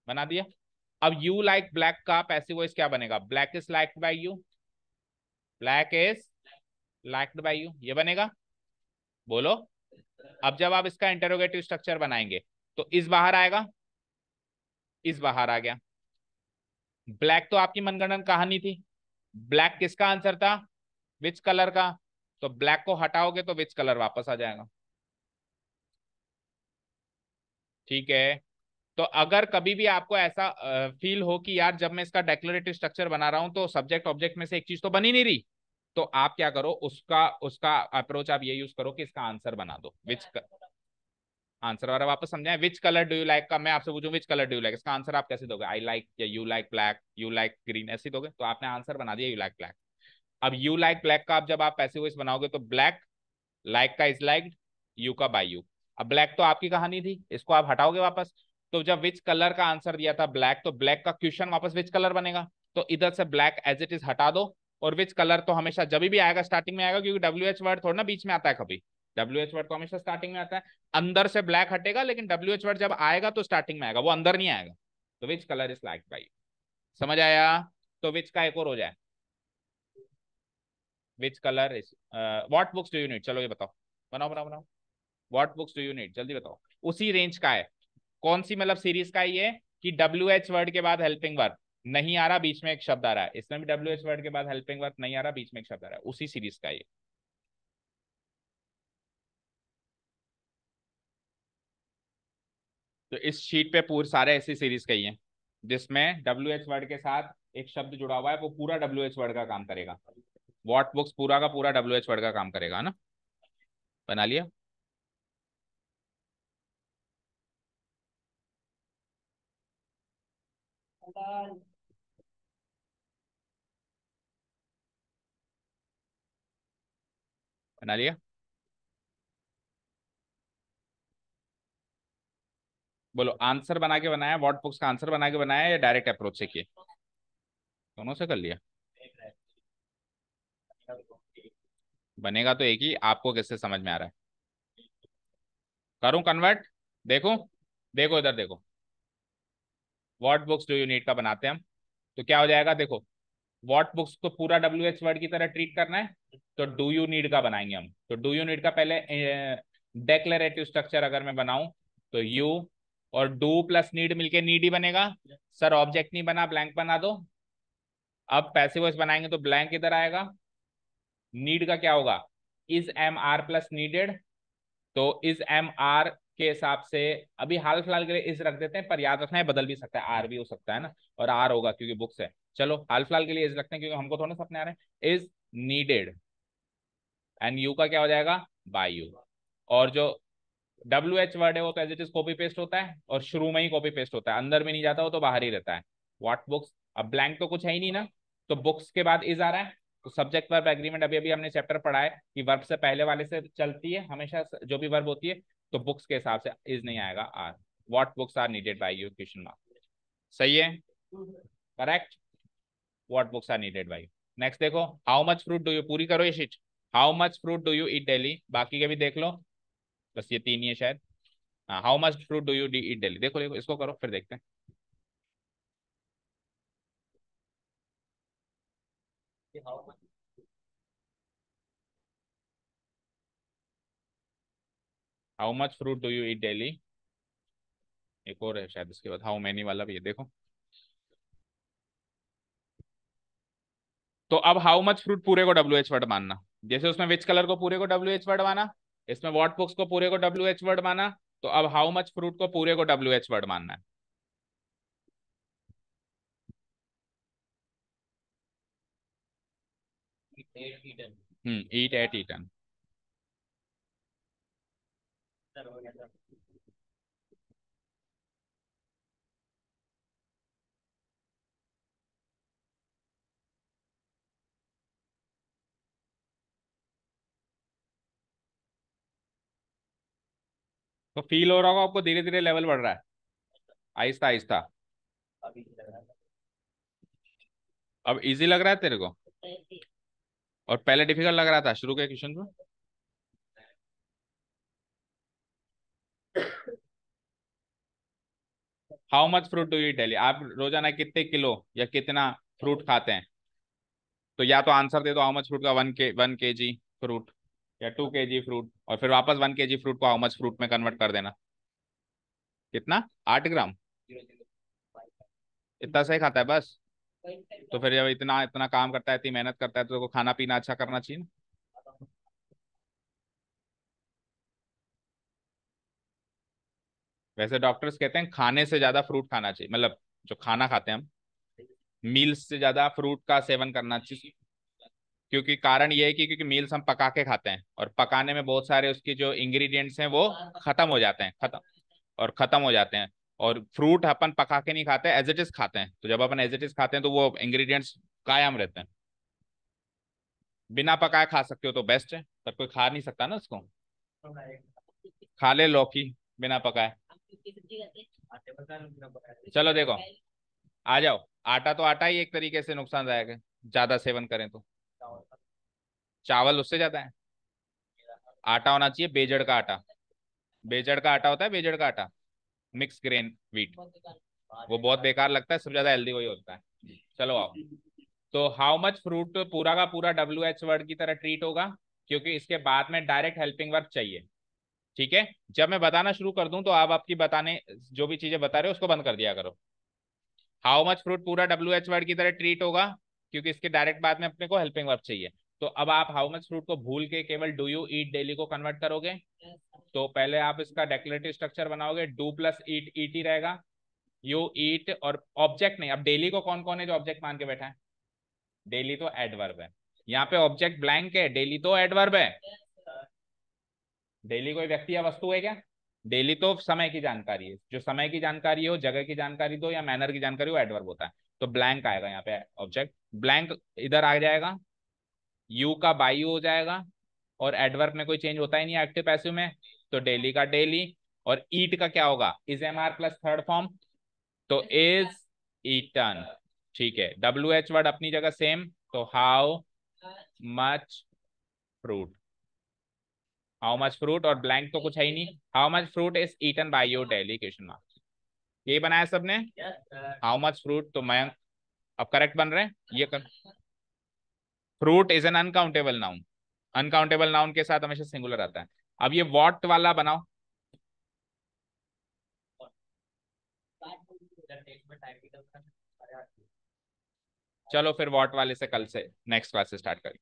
बना दिया। अब यू लाइक ब्लैक का पैसिव वॉइस क्या बनेगा? Black is liked by you, black is liked by you, ये बनेगा। बोलो। अब जब आप इसका इंटरोगेटिव स्ट्रक्चर बनाएंगे, तो इस बाहर आएगा, इस बाहर आ गया। ब्लैक तो आपकी मनगढ़ंत कहानी थी, ब्लैक किसका आंसर था? विच कलर का। तो ब्लैक को हटाओगे तो विच कलर वापस आ जाएगा। ठीक है। तो अगर कभी भी आपको ऐसा फील हो कि यार जब मैं इसका डेक्लरेटिव स्ट्रक्चर बना रहा हूं तो सब्जेक्ट ऑब्जेक्ट में से एक चीज तो बनी नहीं रही, तो आप क्या करो, उसका उसका अप्रोच आप ये यूज करो कि इसका आंसर बना दो। विच आंसर वाला वापस समझाएं, which colour do you like का मैं आपसे पूछूं which colour do you like, इसका आंसर आप कैसे दोगे? आई लाइक या you like black, you like green, ऐसे दोगे, तो आपने आंसर बना दिया यू लाइक ब्लैक। अब यू लाइक ब्लैक का आप जब आप पैसिव वॉइस बनाओगे तो ब्लैक, लाइक का इज लाइक्ड, यू का बाय यू। अब ब्लैक तो आपकी कहानी थी, इसको आप हटाओगे वापस, तो जब विच कलर का आंसर दिया था ब्लैक, तो ब्लैक का क्वेश्चन वापस विच कलर बनेगा। तो इधर से ब्लैक एज इट इज हटा दो, और विच कलर तो हमेशा जब भी आएगा स्टार्टिंग में आएगा, क्योंकि डब्ल्यू एच वर्ड थोड़ा ना बीच में आता है कभी, डब्ल्यू एच वर्ड तो हमेशा स्टार्टिंग में आता है। अंदर से ब्लैक हटेगा, लेकिन डब्ल्यू एच वर्ड जब आएगा तो स्टार्टिंग में आएगा, वो अंदर नहीं आएगा। तो which colour is like by, समझ आया? तो विच का एक और हो जाए, which colour is what books do you need, चलो ये बताओ, बनाओ बनाओ बनाओ। What books do you need, जल्दी बताओ। उसी रेंज का है, कौन सी मतलब सीरीज का है ये, कि डब्ल्यू एच वर्ड के बाद हेल्पिंग वर्ब, नहीं आ रहा, बीच में एक शब्द आ रहा है, इसमें भी डब्ल्यू एच वर्ड के बाद हेल्पिंग वर्ब नहीं आ रहा, बीच में एक शब्द आ रहा है, उसी सीरीज का ये। तो इस शीट पे पूरे सारे ऐसी सीरीज का ही है जिसमें डब्ल्यू एच वर्ड के साथ एक शब्द जुड़ा हुआ है, वो पूरा डब्ल्यू एच वर्ड का काम करेगा। वॉट बुक्स पूरा का पूरा डब्ल्यू एच वर्ड का काम करेगा ना। बना लिया। बना लिया। बोलो आंसर बना के बनाया, वॉट बुक्स का आंसर बना के बनाया या डायरेक्ट अप्रोच से किए? दोनों से कर लिया। बनेगा तो एक ही, आपको किससे समझ में आ रहा है? करूं कन्वर्ट? देखो, देखो इधर देखो, what books do you need का बनाते हैं हम। तो क्या हो जाएगा देखो, व्हाट बुक्स को पूरा डब्ल्यू एच वर्ड की तरह ट्रीट करना है, तो डू यू नीड का बनाएंगे हम। तो डू यू नीड का पहले डेक्लेरेटिव स्ट्रक्चर अगर मैं बनाऊं, तो यू और डू प्लस नीड मिलके नीड ही बनेगा। सर ऑब्जेक्ट नहीं बना, ब्लैंक बना दो। अब पैसिव वॉइस बनाएंगे तो ब्लैंक इधर आएगा। नीड का क्या होगा? Is am are plus needed. तो इज एम आर के हिसाब से अभी हाल फिलहाल के लिए इस रख देते हैं, पर याद रखना है बदल भी सकता है, आर भी हो सकता है ना, और आर होगा क्योंकि बुक्स है। चलो हाल फिलहाल के लिए इस रखते हैं क्योंकि हमको थोड़ा सपने आ रहे हैं। इज नीडेड, एंड यू का क्या हो जाएगा? By you. और जो डब्ल्यू एच वर्ड है वो तो as it is copy paste होता है, और शुरू में ही कॉपी पेस्ट होता है, अंदर भी नहीं जाता, वो तो बाहर ही रहता है। व्हाट बुक्स, अब ब्लैंक तो कुछ है ही नहीं ना, तो बुक्स के बाद इज आ रहा है। तो सब्जेक्ट वर्ब एग्रीमेंट अभी अभी हमने चैप्टर पढ़ा है कि वर्ब से पहले वाले से चलती है हमेशा, जो भी वर्ब होती है। तो बुक्स के हिसाब से इज नहीं आएगा, are. What books are needed by you, question mark. सही है, correct. What books are needed by you. Next देखो, how much fruit do you, पूरी करो ये sheet. How much fruit do you eat daily, बाकी के भी देख लो, बस ये तीन ही है शायद। हाँ, how much fruit do you eat daily, देखो देखो इसको करो फिर देखते हैं। How much fruit do you eat daily, एक और है शायद इसके बाद, हाउ मैनी वाला भी है देखो। तो अब हाउ मच फ्रूट पूरे को डब्ल्यू एच वर्ड मानना, जैसे उसमें विच कलर को पूरे को डब्ल्यू एच वर्ड माना, इसमें वॉट बुक्स को पूरे को डब्ल्यू एच वर्ड माना, तो अब हाउ मच फ्रूट को पूरे को डब्ल्यू एच वर्ड मानना है। ईट एट ईटन। तो फील हो रहा होगा आपको, धीरे धीरे लेवल बढ़ रहा है, आहिस्ता आहिस्ता। अब इजी लग रहा है तेरे को, और पहले डिफिकल्ट लग रहा था शुरू के क्वेश्चन में। How much fruit do you eat daily, आप रोजाना कितने किलो या कितना फ्रूट खाते हैं? तो या तो आंसर दे दो, हाउ मच फ्रूट का, 1 kg फ्रूट, या 2 kg फ्रूट, और फिर वापस 1 kg फ्रूट को हाउ मच फ्रूट में कन्वर्ट कर देना। कितना? 8 ग्राम? इतना सही खाता है बस? तो फिर जब इतना इतना काम करता है, इतनी मेहनत करता है, तो उसको खाना पीना अच्छा करना चाहिए ना। वैसे डॉक्टर्स कहते हैं खाने से ज्यादा फ्रूट खाना चाहिए, मतलब जो खाना खाते हैं हम, मील्स से ज्यादा फ्रूट का सेवन करना चाहिए। क्योंकि कारण ये है कि क्योंकि मील्स हम पका के खाते हैं, और पकाने में बहुत सारे उसकी जो इंग्रेडिएंट्स हैं वो खत्म हो जाते हैं, खत्म हो जाते हैं। और फ्रूट अपन पका के नहीं खाते, एज इट इज खाते हैं, तो जब अपन एज इट इज खाते हैं तो वो इंग्रेडिएंट्स कायम रहते हैं। बिना पकाए खा सकते हो तो बेस्ट है, पर कोई खा नहीं सकता ना उसको। खा ले लौकी बिना पकाए। चलो देखो, आ जाओ। आटा तो आटा ही एक तरीके से नुकसानदायक है, ज्यादा सेवन करें तो। चावल उससे ज्यादा है। आटा होना चाहिए बेजड़ का आटा। बेजड़ का आटा होता है, बेजड़ का आटा, मिक्स ग्रेन व्हीट। वो बहुत बेकार लगता है, सबसे ज्यादा हेल्दी वही होता है। चलो आओ। तो हाउ मच फ्रूट पूरा का पूरा डब्ल्यू एच वर्ड की तरह ट्रीट होगा, क्योंकि इसके बाद में डायरेक्ट हेल्पिंग वर्ब चाहिए। ठीक है, जब मैं बताना शुरू कर दूं तो आप आपकी बताने जो भी चीजें बता रहे हो उसको बंद कर दिया करो। हाउ मच फ्रूट पूरा WH वर्ड की तरह ट्रीट होगा, क्योंकि इसके डायरेक्ट बाद में अपने को हेल्पिंग वर्ब चाहिए। तो अब आप हाउ मच फ्रूट को भूल के केवल डू यू ईट डेली को कन्वर्ट करोगे। तो पहले आप इसका डेक्लेरेटिव स्ट्रक्चर बनाओगे, डू प्लस ईट, ईट ही रहेगा, यू ईट, और ऑब्जेक्ट नहीं। अब डेली को कौन कौन है जो ऑब्जेक्ट मान के बैठा है, डेली तो एडवर्ब है, यहाँ पे ऑब्जेक्ट ब्लैंक है, डेली तो एडवर्ब है। डेली कोई व्यक्ति या वस्तु है क्या, डेली तो समय की जानकारी है, जो समय की जानकारी हो, जगह की जानकारी दो या मैनर की जानकारी, वो एडवर्ब होता है। तो ब्लैंक आएगा यहाँ पे ऑब्जेक्ट, ब्लैंक इधर आ जाएगा, यू का बाई हो जाएगा, और एडवर्ब में कोई चेंज होता ही नहीं एक्टिव पैसिव में, तो डेली का डेली। और ईट का क्या होगा, is MR plus third form, तो इज ईटन। ठीक है, WH वर्ड अपनी जगह सेम, तो how much fruit, how much fruit, और ब्लैंक तो कुछ है ही नहीं, how much fruit is eaten by your daily question mark. ये बनाया सबने, yes sir. How much fruit, तो मैं अब करेक्ट बन रहे हैं ये कर। Fruit is an uncountable noun, uncountable noun के साथ हमेशा सिंगुलर आता है। अब ये वॉट वाला बनाओ। चलो फिर वॉट वाले से कल से नेक्स्ट क्लास से स्टार्ट करें,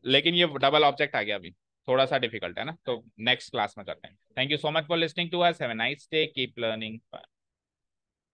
लेकिन ये डबल ऑब्जेक्ट आ गया अभी, थोड़ा सा डिफिकल्ट है ना, तो नेक्स्ट क्लास में करते हैं। Thank you so much for listening to us, have a nice day, keep learning.